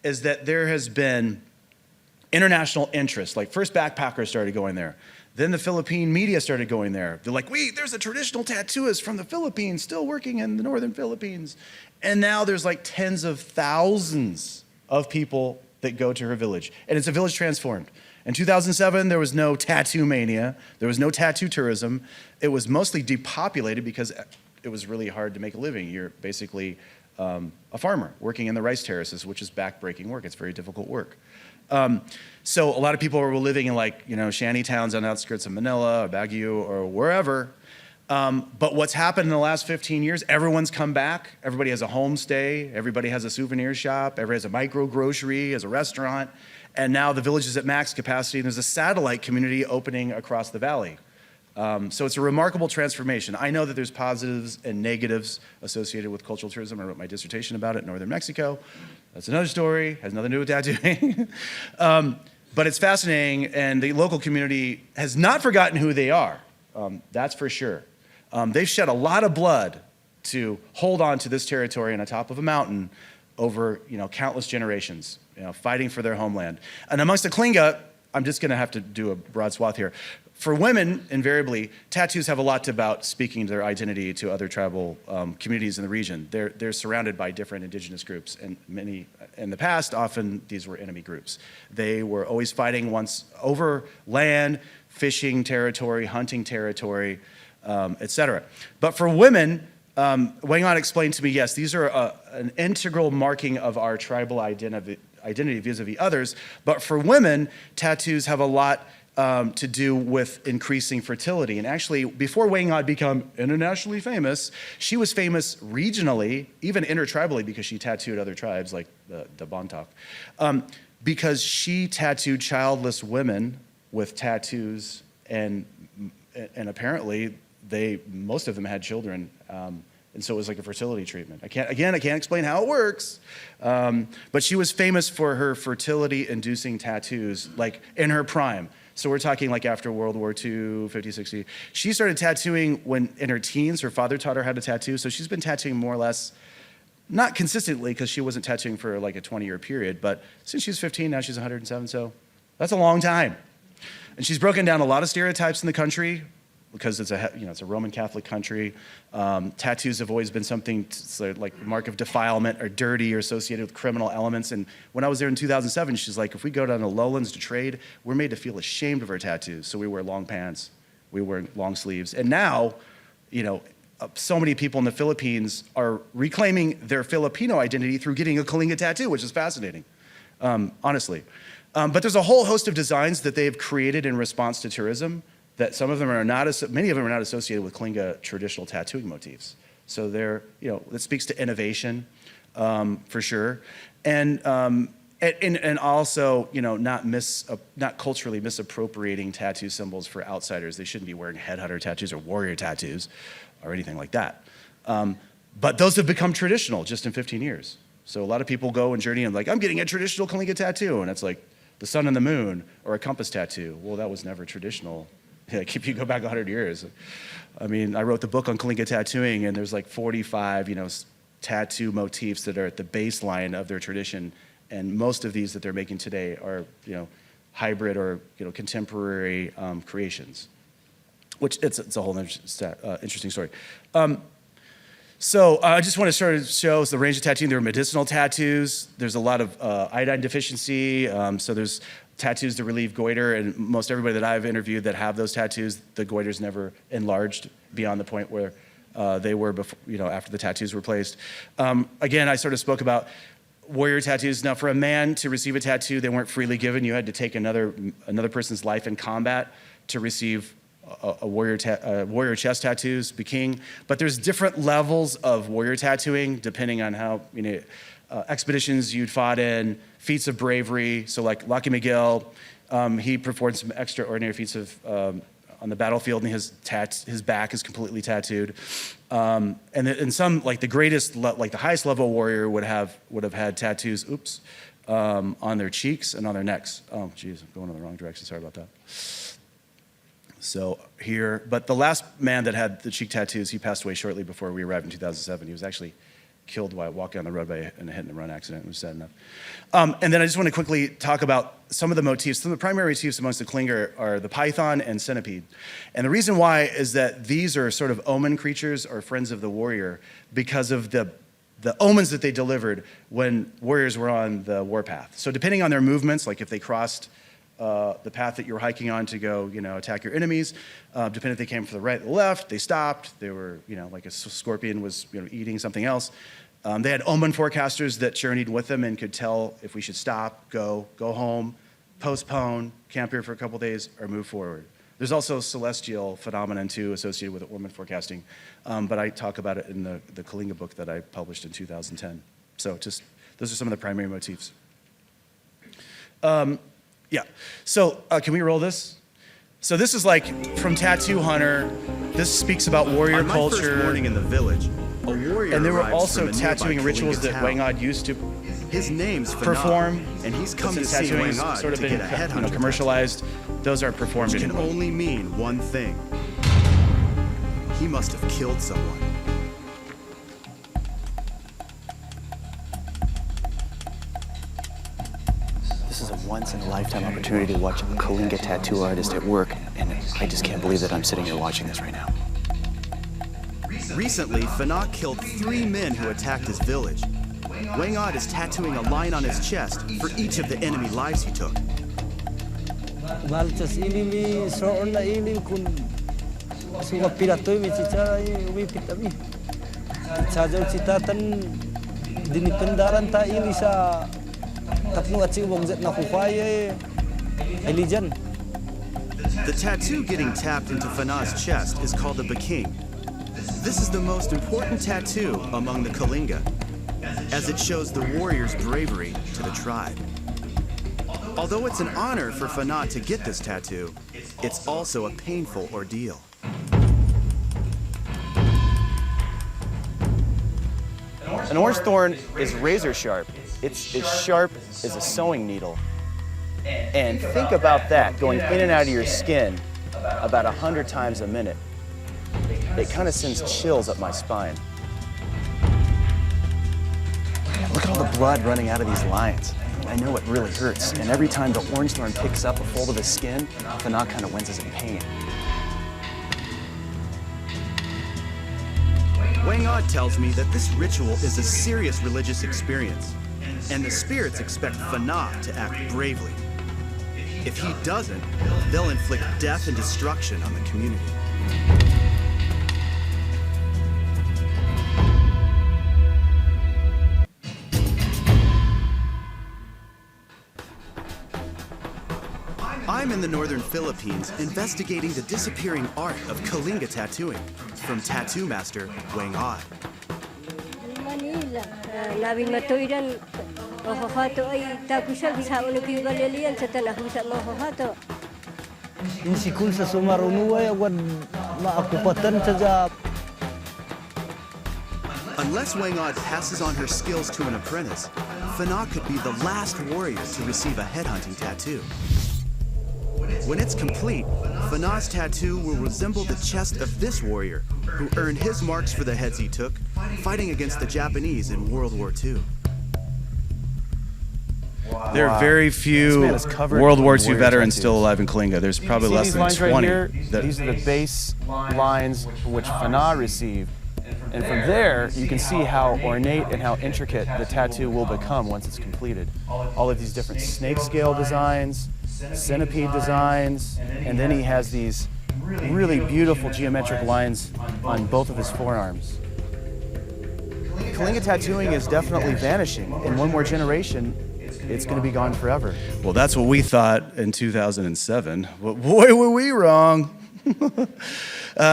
is that there has been international interest. Like, first backpackers started going there. Then the Philippine media started going there. They're like, wait, there's a traditional tattooist from the Philippines still working in the northern Philippines. And now there's like tens of thousands of people that go to her village. And it's a village transformed. In 2007, there was no tattoo mania. There was no tattoo tourism. It was mostly depopulated because it was really hard to make a living. You're basically a farmer working in the rice terraces, which is back-breaking work. It's very difficult work. So a lot of people were living in shanty towns on the outskirts of Manila or Baguio or wherever. But what's happened in the last 15 years, everyone's come back. Everybody has a homestay. Everybody has a souvenir shop. Everybody has a micro grocery, has a restaurant. And now the village is at max capacity, and there's a satellite community opening across the valley. So it's a remarkable transformation. I know that there's positives and negatives associated with cultural tourism. I wrote my dissertation about it in northern Mexico. That's another story, has nothing to do with tattooing. But it's fascinating, and the local community has not forgotten who they are. That's for sure. They've shed a lot of blood to hold on to this territory on the top of a mountain over countless generations, fighting for their homeland. And amongst the Kalinga, I'm just going to have to do a broad swath here. For women, invariably, tattoos have a lot about speaking their identity to other tribal communities in the region. They're surrounded by different indigenous groups, and many, in the past, often these were enemy groups. They were always fighting once over land, fishing territory, hunting territory, etc. But for women, Whang-Od explained to me, yes, these are an integral marking of our tribal identity vis-a-vis others. But for women, tattoos have a lot to do with increasing fertility. And actually, before Whang-Od became internationally famous, she was famous regionally, even intertribally, because she tattooed other tribes like the Bontoc, because she tattooed childless women with tattoos, and apparently most of them had children. And so it was like a fertility treatment. I can't explain how it works, but she was famous for her fertility-inducing tattoos, like in her prime. So we're talking like after World War II, 50, 60. She started tattooing when in her teens. Her father taught her how to tattoo, so she's been tattooing more or less, not consistently because she wasn't tattooing for like a 20-year period, but since she's 15, now she's 107, so that's a long time. And she's broken down a lot of stereotypes in the country, because it's a Roman Catholic country. Tattoos have always been something like mark of defilement or dirty or associated with criminal elements. And when I was there in 2007, she's like, if we go down to Lowlands to trade, we're made to feel ashamed of our tattoos. So we wear long pants, we wear long sleeves. And now, so many people in the Philippines are reclaiming their Filipino identity through getting a Kalinga tattoo, which is fascinating, honestly. But there's a whole host of designs that they've created in response to tourism, that many of them are not associated with Kalinga traditional tattooing motifs. So that speaks to innovation, for sure. And also, not culturally misappropriating tattoo symbols for outsiders. They shouldn't be wearing headhunter tattoos or warrior tattoos or anything like that. But those have become traditional just in 15 years. So a lot of people go and journey and like, I'm getting a traditional Kalinga tattoo. And it's like the sun and the moon or a compass tattoo. Well, that was never traditional. Like if you go back 100 years. I mean, I wrote the book on Kalinga tattooing, and there's like 45, tattoo motifs that are at the baseline of their tradition. And most of these that they're making today are, hybrid or, contemporary creations, which it's a whole interesting story. So I just want to sort of show the range of tattooing. There are medicinal tattoos. There's a lot of iodine deficiency. So there's tattoos to relieve goiter, and most everybody that I've interviewed that have those tattoos, the goiter's never enlarged beyond the point where they were before, after the tattoos were placed. Again, I sort of spoke about warrior tattoos. Now, for a man to receive a tattoo, they weren't freely given. You had to take another person's life in combat to receive a warrior chest tattoos, Peking. But there's different levels of warrior tattooing depending on how expeditions you'd fought in, feats of bravery. So like Lucky McGill, he performed some extraordinary feats of on the battlefield, and his back is completely tattooed. And some, like the greatest, like the highest level warrior would have had tattoos, on their cheeks and on their necks. Oh, geez, I'm going in the wrong direction. Sorry about that. So here, but the last man that had the cheek tattoos, he passed away shortly before we arrived in 2007. He was actually killed while walking on the road in a hit-and-run accident. It was sad enough. And then I just want to quickly talk about some of the motifs. Some of the primary motifs amongst the Kalinga are the python and centipede. And the reason why is that these are sort of omen creatures or friends of the warrior because of the omens that they delivered when warriors were on the warpath. So depending on their movements, like if they crossed the path that you were hiking on to go, attack your enemies. Depending if they came from the right or the left, they stopped. They were, like a scorpion was, eating something else. They had omen forecasters that journeyed with them and could tell if we should stop, go home, postpone, camp here for a couple days, or move forward. There's also celestial phenomenon too associated with omen forecasting, but I talk about it in the Kalinga book that I published in 2010. So those are some of the primary motifs. Yeah, so can we roll this? So this is like from Tattoo Hunter. This speaks about warrior culture. On my first morning in the village, a warrior and there were arrives also from a nearby tattooing rituals Kalinga that town. Whang-Od used to His name's perform. Whang-Od, and he's come to Since see tattooing has Whang-Od sort of to been get a headhunter commercialized. Those are performed tattoo, which can anymore. only mean one thing. He must have killed someone. This is a once-in-a-lifetime opportunity to watch a Kalinga tattoo artist at work, and I just can't believe that I'm sitting here watching this right now. Recently, Fanat killed 3 men who attacked his village. Whang-Od is tattooing a line on his chest for each of the enemy lives he took. Maltas ilimi soon na ilim kun suka piratoy mi chichara umi pitami. Chajaw citatan dinipendaran ta ili sa tatlong at siwang zet na kukwaya elijan. The tattoo getting tapped into Fanat's chest is called the Baking. This is the most important tattoo among the Kalinga, as it shows the warrior's bravery to the tribe. Although it's an honor for Fanat to get this tattoo, it's also a painful ordeal. An orange thorn is razor sharp. It's as sharp as a sewing needle. And think about that, going in and out of your skin about 100 times a minute. It kind of sends chills up my spine. Look at all the blood running out of these lines. I know it really hurts, and every time the orange thorn picks up a fold of his skin, Fanat kind of winces in pain. Whang-Od tells me that this ritual is a serious religious experience, and the spirits expect Fanat to act bravely. If he doesn't, they'll inflict death and destruction on the community. I'm in the northern Philippines investigating the disappearing art of Kalinga tattooing from tattoo master Whang-Od. Manila, nabing matuidan, mahahato ay tapusan sa unang galilian sa tanahong sa mahahato. Insikul sa sumarunuay agad maakupatan sa jab. Unless Whang-Od passes on her skills to an apprentice, Fanat could be the last warrior to receive a headhunting tattoo. When it's complete, Fanat's tattoo will resemble the chest of this warrior who earned his marks for the heads he took fighting against the Japanese in World War II. There are very few World War II veterans still alive in Kalinga. There's probably less than 20. Right here, these are the base lines which Fanat received. And from there, you can see how ornate and how intricate the tattoo will become once it's completed. All of these different snake scale designs, centipede designs, and then he has these really beautiful geometric lines on both of his forearms. Kalinga tattooing is definitely vanishing. In one more generation, it's going to be gone forever. Well, that's what we thought in 2007. But boy, were we wrong.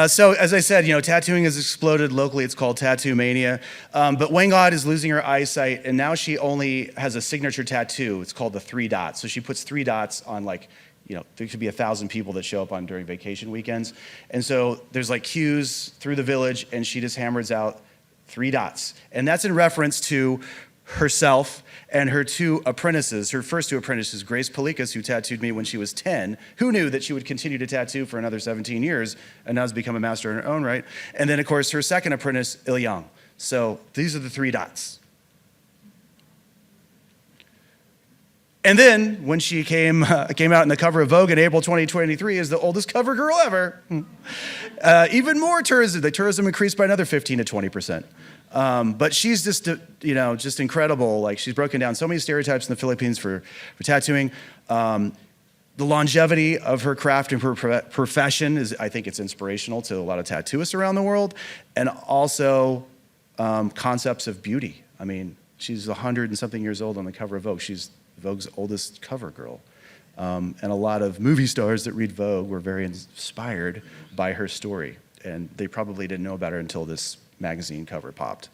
So, as I said, tattooing has exploded locally. It's called tattoo mania. But Whang-Od is losing her eyesight, and now she only has a signature tattoo. It's called the 3 dots. So she puts 3 dots on, there could be 1,000 people that show up on during vacation weekends. And so there's queues through the village, and she just hammers out 3 dots. And that's in reference to herself and her 2 apprentices, her first 2 apprentices, Grace Palikas, who tattooed me when she was 10, who knew that she would continue to tattoo for another 17 years and now has become a master in her own right. And then, of course, her second apprentice, Ilyang. So these are the 3 dots. And then, when she came out in the cover of Vogue in April 2023 as the oldest cover girl ever, even more tourism. The tourism increased by another 15 to 20%. But she's just, just incredible. She's broken down so many stereotypes in the Philippines for tattooing. The longevity of her craft and her profession is, I think it's inspirational to a lot of tattooists around the world. And also concepts of beauty. I mean, she's 100 and something years old on the cover of Vogue. She's Vogue's oldest cover girl. And a lot of movie stars that read Vogue were very inspired by her story. And they probably didn't know about her until this magazine cover popped.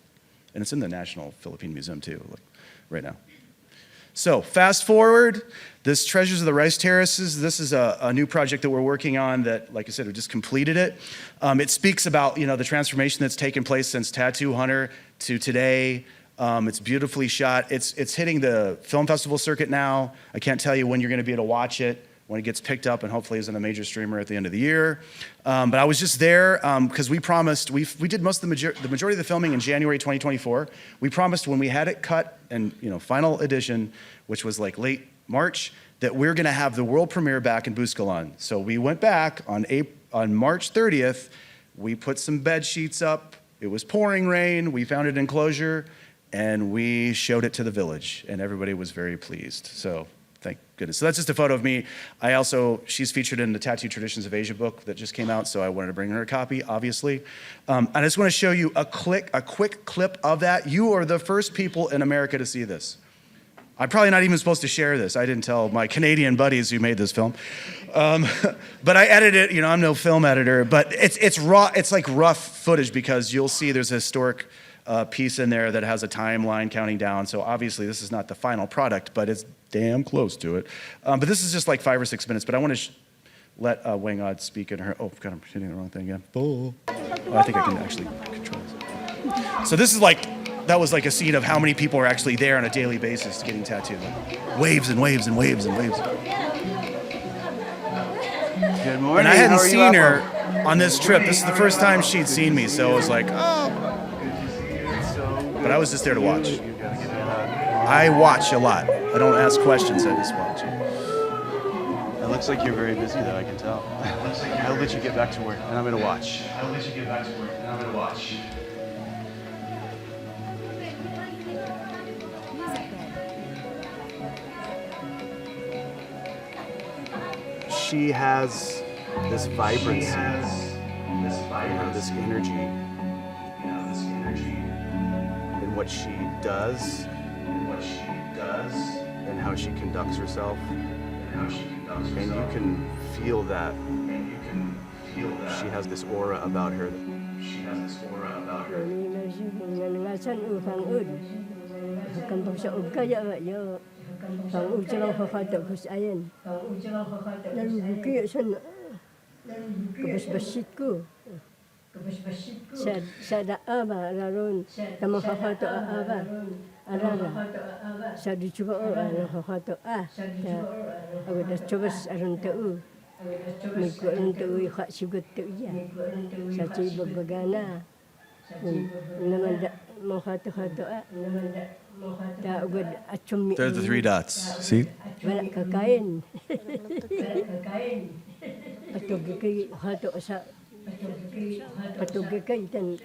And it's in the National Philippine Museum too, right now. So fast forward, this Treasures of the Rice Terraces, this is a new project that we're working on that, like I said, we just completed it. It speaks about, the transformation that's taken place since Tattoo Hunter to today. It's beautifully shot. It's hitting the film festival circuit now. I can't tell you when you're gonna be able to watch it, when it gets picked up and hopefully is in a major streamer at the end of the year. But I was just there because we promised, we did most of the majority of the filming in January 2024. We promised when we had it cut and final edition, which was late March, that we're going to have the world premiere back in Buscalan. So we went back on March 30th. We put some bed sheets up. It was pouring rain. We found an enclosure, and we showed it to the village, and everybody was very pleased. So thank goodness. So that's just a photo of me. She's featured in the Tattoo Traditions of Asia book that just came out, so I wanted to bring her a copy, obviously. I just want to show you a quick clip of that. You are the first people in America to see this. I'm probably not even supposed to share this. I didn't tell my Canadian buddies who made this film. But I edited it, I'm no film editor, but it's raw, it's like rough footage because you'll see there's a historic piece in there that has a timeline counting down. So obviously this is not the final product, but it's damn close to it. But this is just like 5 or 6 minutes, but I want to let Whang-Od speak in her, oh God, I'm hitting the wrong thing again. Oh, I think I can actually control this. So this is that was like a scene of how many people are actually there on a daily basis getting tattooed. Waves and waves and waves and waves. Good morning. And I hadn't seen her on this trip. This is the first time she'd seen me, so I was like, oh. But I was just there to watch. I watch a lot. I don't ask questions, I just watch. It looks like you're very busy, though, I can tell. I'll let you get back to work, and I'm going to watch. She has this vibrancy, this energy in what she does, and how she conducts herself. And you can feel that. She has this aura about her. Sada aba laron tamo hahato aba arara sadu chuba hahato agada chobas aron teu miko aron teu ikha sugat teu ya sachi babagana namanda mohato hato ta agad achumi. There's the 3 dots. See? Wala kakain. Patugi hato sa patugi tan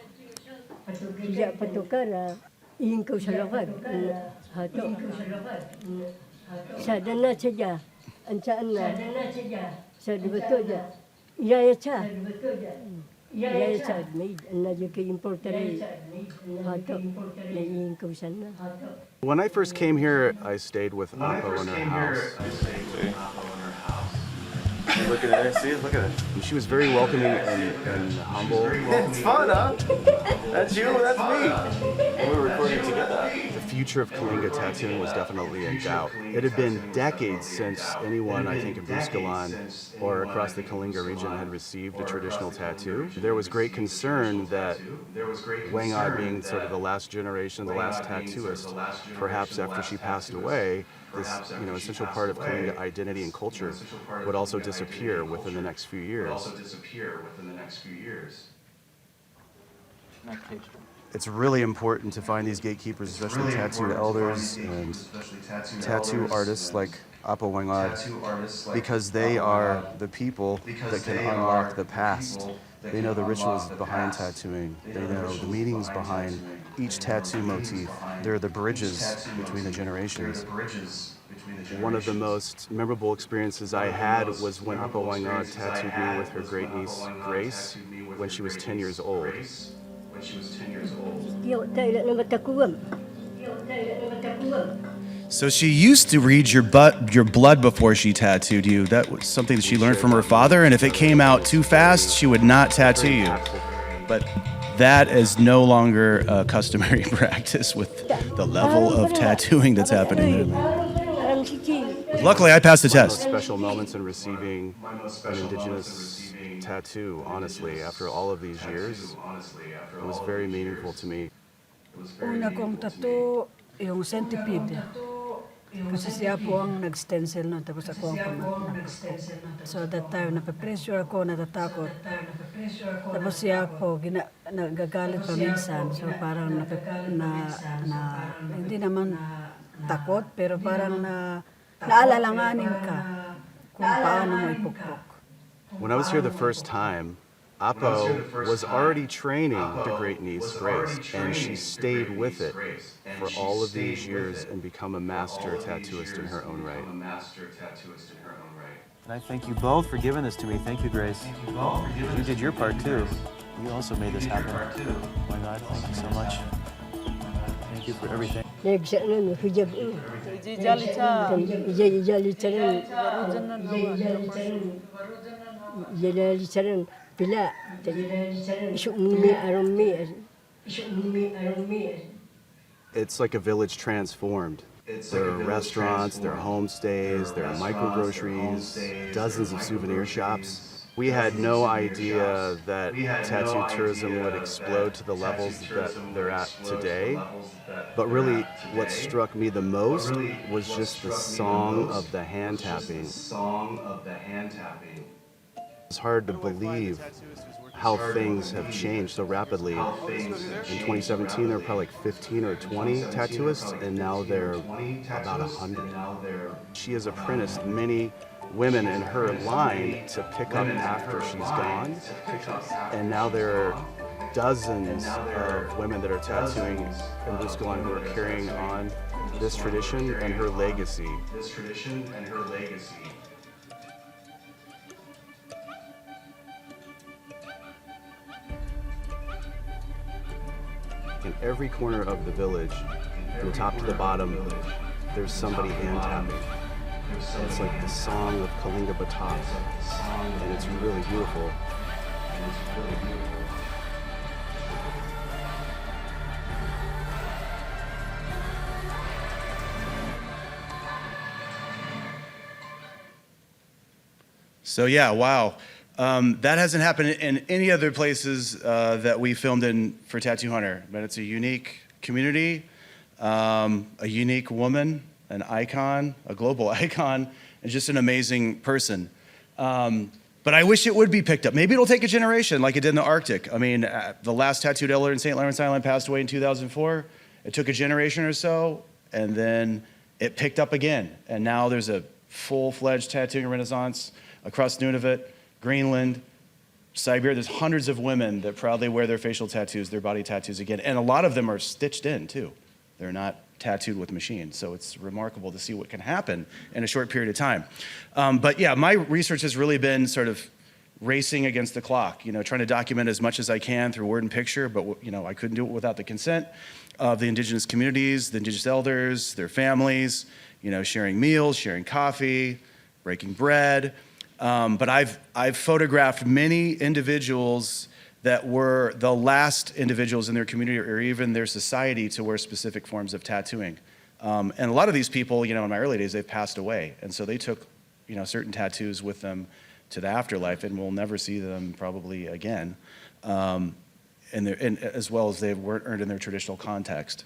ya patukara ingkaw sa lakad hato sa dana saja ansaan na sa dibato ja iya cha may na jike importante hato na ingkaw sana. When I first came here, I stayed with Apo in her house. Look at her, see? Look at her. And she was very welcoming and humble. It's fun, huh? That's you, that's me. We were recording together. The future of Kalinga tattooing was definitely in doubt. It had been decades since anyone, I think, in Buscalan or across the Kalinga region had received a traditional tattoo. There was great concern that Whang-Od, being sort of the last generation, the last tattooist, perhaps after she passed away, this essential part of Kalinga identity and culture would also disappear within the next few years. It's really important to find these gatekeepers, especially tattoo elders and tattoo artists like Apo Whang-Od, because they are the people that can unlock the past. They know the rituals behind tattooing. They know the meanings behind each tattoo motif. They're the bridges between the generations. One of the most memorable experiences I had was when Apo Whang-Od tattooed me with her great niece, Grace, when she was 10 years old. So she used to read your blood before she tattooed you. That was something that she learned from her father, and if it came out too fast, she would not tattoo you. But that is no longer a customary practice with the level of tattooing that's happening. Luckily, I passed the test. Special moments in receiving an indigenous tattoo, honestly, after all of these years, it was very meaningful to me. Una kong tattoo, yung centipede. Kasi si Apo ang nag-stencil nun, tapos ako ang kumain. So that time, nape-pressure ako, natatakot. Tapos si Apo, nagagalit pa minsan. So parang hindi naman takot, pero parang Naalalanganin ka kung paano mo ipukpok. When I was here the first time, Apo was already training the great niece, Grace, and she stayed with it for all of these years and become a master tattooist in her own right. And I thank you both for giving this to me. Thank you, Grace. You did your part too. You also made this happen. Oh my God, thank you so much. Thank you for everything. It's like a village transformed. There are restaurants, there are homestays, there are micro groceries, dozens of souvenir shops. We had no idea that tattoo tourism would explode to the levels that they're at today. But really, what struck me the most was just the song of the hand tapping. It's hard to believe how things have changed so rapidly. In 2017, there were probably like 15 or 20 tattooists, and now there are about 100. She has apprenticed many women in her line to pick up after she's gone, and now there are dozens of women that are tattooing in Buscalan who are carrying on this tradition and her legacy. In every corner of the village, from top to the bottom, there's somebody hand tapping. It's like the song of Kalinga Batak, and it's really beautiful. So yeah, wow. That hasn't happened in any other places that we filmed in for Tattoo Hunter, but it's a unique community, a unique woman, an icon, a global icon, and just an amazing person. But I wish it would be picked up. Maybe it'll take a generation like it did in the Arctic. I mean, the last tattooed elder in St. Lawrence Island passed away in 2004. It took a generation or so, and then it picked up again. And now there's a full-fledged tattooing renaissance across Nunavut, Greenland, Siberia. There's hundreds of women that proudly wear their facial tattoos, their body tattoos again. And a lot of them are stitched in, too. They're not tattooed with machines. So it's remarkable to see what can happen in a short period of time. But yeah, my research has really been sort of racing against the clock, trying to document as much as I can through word and picture, but I couldn't do it without the consent of the indigenous communities, the indigenous elders, their families, sharing meals, sharing coffee, breaking bread. But I've photographed many individuals that were the last individuals in their community or even their society to wear specific forms of tattooing. And a lot of these people, in my early days, they've passed away. And so they took, certain tattoos with them to the afterlife, and we'll never see them probably again, and as well as they weren't earned in their traditional context.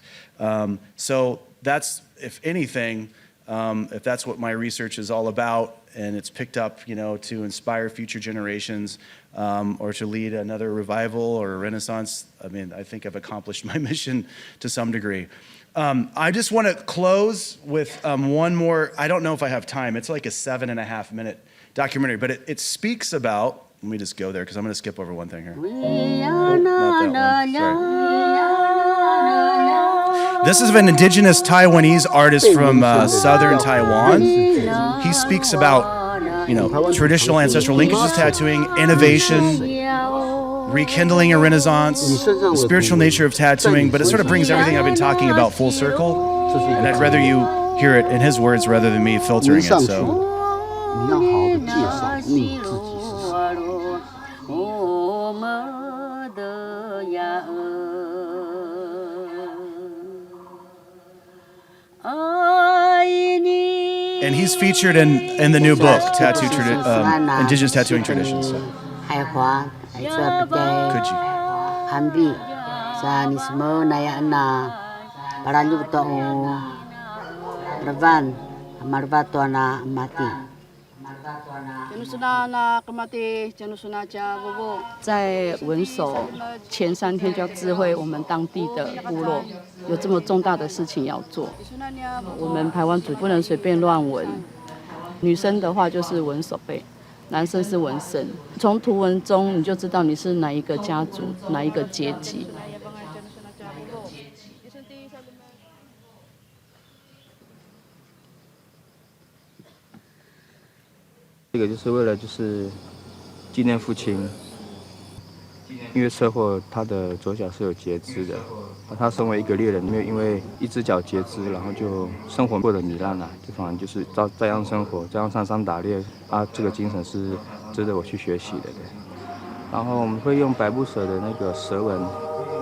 So that's, if anything, if that's what my research is all about, and it's picked up, to inspire future generations, or to lead another revival or a renaissance, I think I've accomplished my mission to some degree. I just want to close with one more. I don't know if I have time. It's like a 7.5 minute documentary, but it speaks about, let me just go there because I'm going to skip over one thing here. Not that one, sorry. This is an indigenous Taiwanese artist from southern Taiwan. He speaks about, traditional ancestral linkages, tattooing, innovation, rekindling a renaissance, the spiritual nature of tattooing, but it sort of brings everything I've been talking about full circle. And I'd rather you hear it in his words rather than me filtering it. So. And he's featured in the new book, Indigenous Tattooing Traditions. So. Could you? 在文手前3天就要知会我们当地的部落，有这么重大的事情要做。我们排湾族不能随便乱纹，女生的话就是纹手背，男生是纹身。从图文中你就知道你是哪一个家族、哪一个阶级。这个就是为了纪念父亲，因为车祸他的左脚是有截肢的，他身为一个猎人，因为一只脚截肢，然后就生活过得糜烂了，就反正就是照样生活，照样上山打猎啊，这个精神是值得我去学习的。然后我们会用百步蛇的那个蛇纹，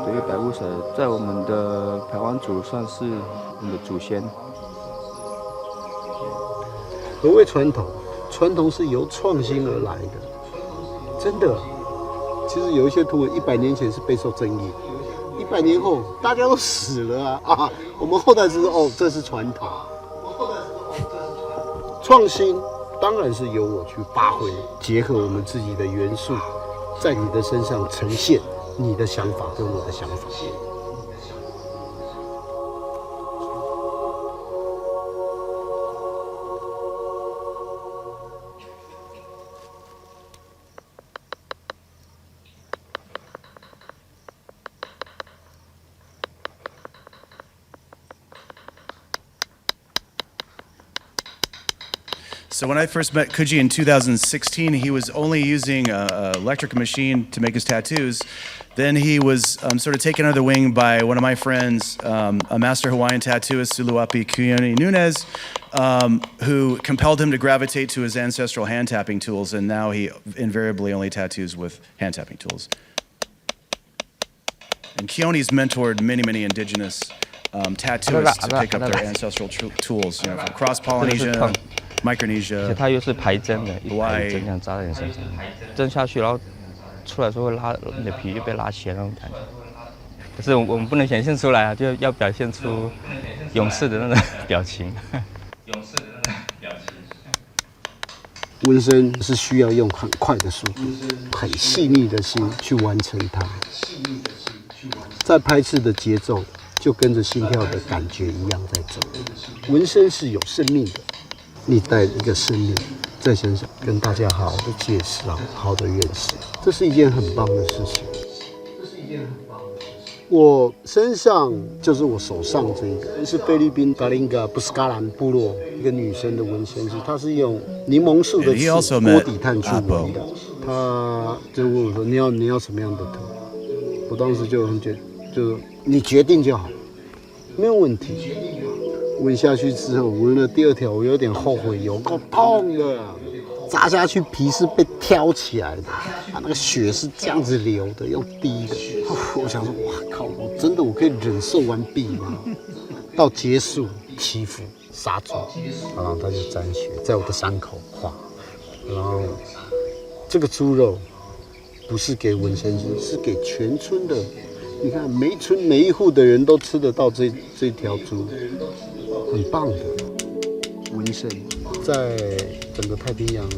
对于百步蛇在我们的排湾族算是我们的祖先。何谓传统？传统是由创新而来的，真的。其实有一些图文100年前是备受争议，100年后大家都死了啊！我们后代知道哦，这是传统。创新当然是由我去发挥，结合我们自己的元素，在你的身上呈现你的想法跟我的想法。So when I first met Kuji in 2016, he was only using an electric machine to make his tattoos. Then he was sort of taken under the wing by one of my friends, a master Hawaiian tattooist, Suluapi Kuyoni Nunez, who compelled him to gravitate to his ancestral hand tapping tools, and now he invariably only tattoos with hand tapping tools. And Keone's mentored many indigenous tattooists to pick up their ancestral tools, from cross-Polynesia, Micronesia, 而且它又是排针的，一排针这样扎在你身上，针下去，然后出来的时候会拉你的皮就被拉起来那种感觉。可是我们不能显现出来啊，就要表现出勇士的那种表情。纹身是需要用很快的速度、很细腻的心去完成它，在拍摄的节奏就跟着心跳的感觉一样在走。纹身是有生命的。你带一个生命在身上，跟大家好好的介绍，好好的认识，这是一件很棒的事情。我身上就是我手上这个，是菲律宾 Kalinga 布斯卡兰部落一个女生的纹身师，她是用柠檬树的刺锅底炭去纹的。她就问我说：“你要什么样的图？”我当时就很就你决定就好，没有问题。纹下去之后，纹了第2条，我有点后悔，有够痛的。扎下去皮是被挑起来的，那个血是这样子流的，用滴的。我想说，哇靠，我可以忍受完毕吗？到结束祈福杀猪，然后他就沾血在我的伤口画，然后这个猪肉不是给纹身师，是给全村的。你看，每一村每一户的人都吃得到这条猪。很棒的纹身，在整个太平洋的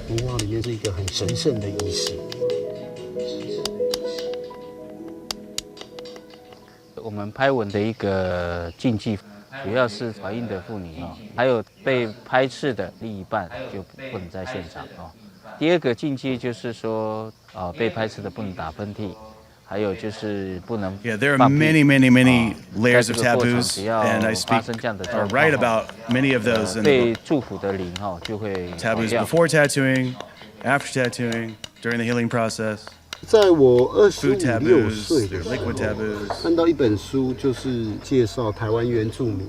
文化里面是一个很神圣的仪式。我们拍纹的一个禁忌，主要是怀孕的妇女还有被拍摄的另一半就不能在现场第2个禁忌就是说被拍摄的不能打喷嚏。还有就是不能 there are many layers of taboos, and I speak or write about many of those. 被祝福的灵就会 taboos before tattooing, after tattooing, during the healing process. 在我25、26岁的时候，看到一本书，就是介绍台湾原住民，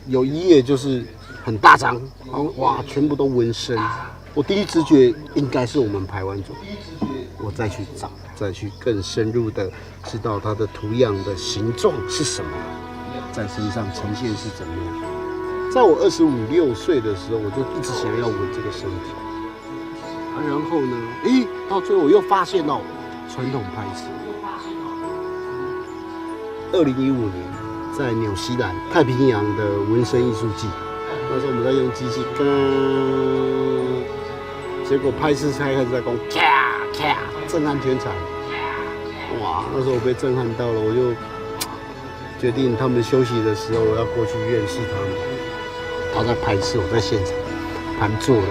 有一页就是很大张，然后哇，全部都纹身。我第一直觉应该是我们排湾族，我再去找。再去更深入的知道它的图样的形状是什么，在身上呈现是怎么样。在我25、26岁的时候，我就一直想要纹这个身体。然后呢，到最后我又发现到传统拍摄。2015年在纽西兰太平洋的纹身艺术季，那时候我们在用机器，结果拍摄才开始在讲咔咔，震撼全场。哇，那时候我被震撼到了，我就决定他们休息的时候，我要过去认识他们。他在拍摄，我在现场盘坐了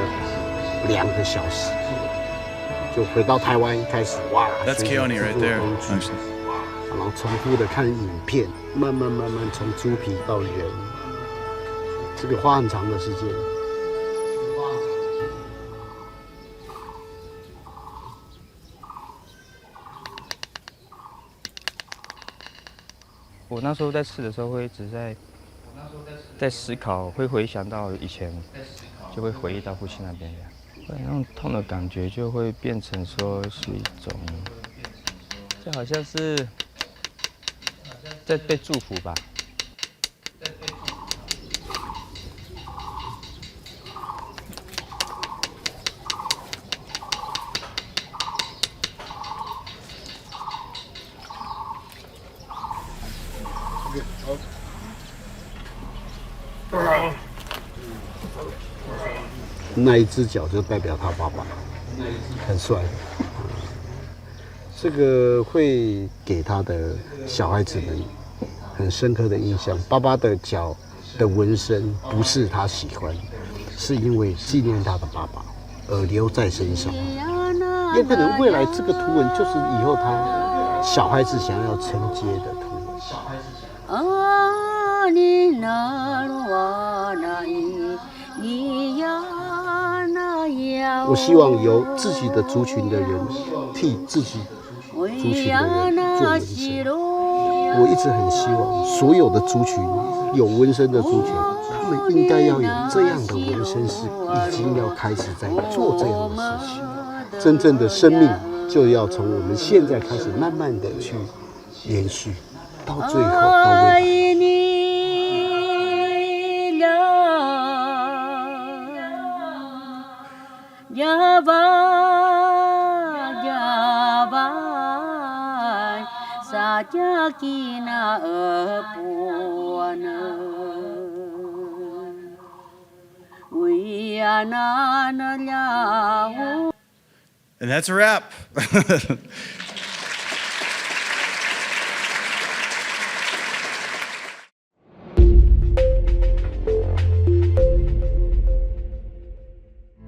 2个小时，就回到台湾开始哇， That's Keone right there. 然后重复的看影片，慢慢从猪皮到人，这个花很长的时间。我那时候在试的时候，会一直在思考，会回想到以前，就会回忆到父亲那边的，那种痛的感觉就会变成说是一种，就好像是在被祝福吧。那一只脚就代表他爸爸，很帅。这个会给他的小孩子们很深刻的印象。爸爸的脚的纹身不是他喜欢，是因为纪念他的爸爸而留在身上。有可能未来这个图文就是以后他小孩子想要承接的图文。我希望由自己的族群的人替自己族群的人做纹身。我一直很希望所有的族群有纹身的族群，他们应该要有这样的纹身师，已经要开始在做这样的事情。真正的生命就要从我们现在开始，慢慢的去延续，到最后到未来。And that's a wrap.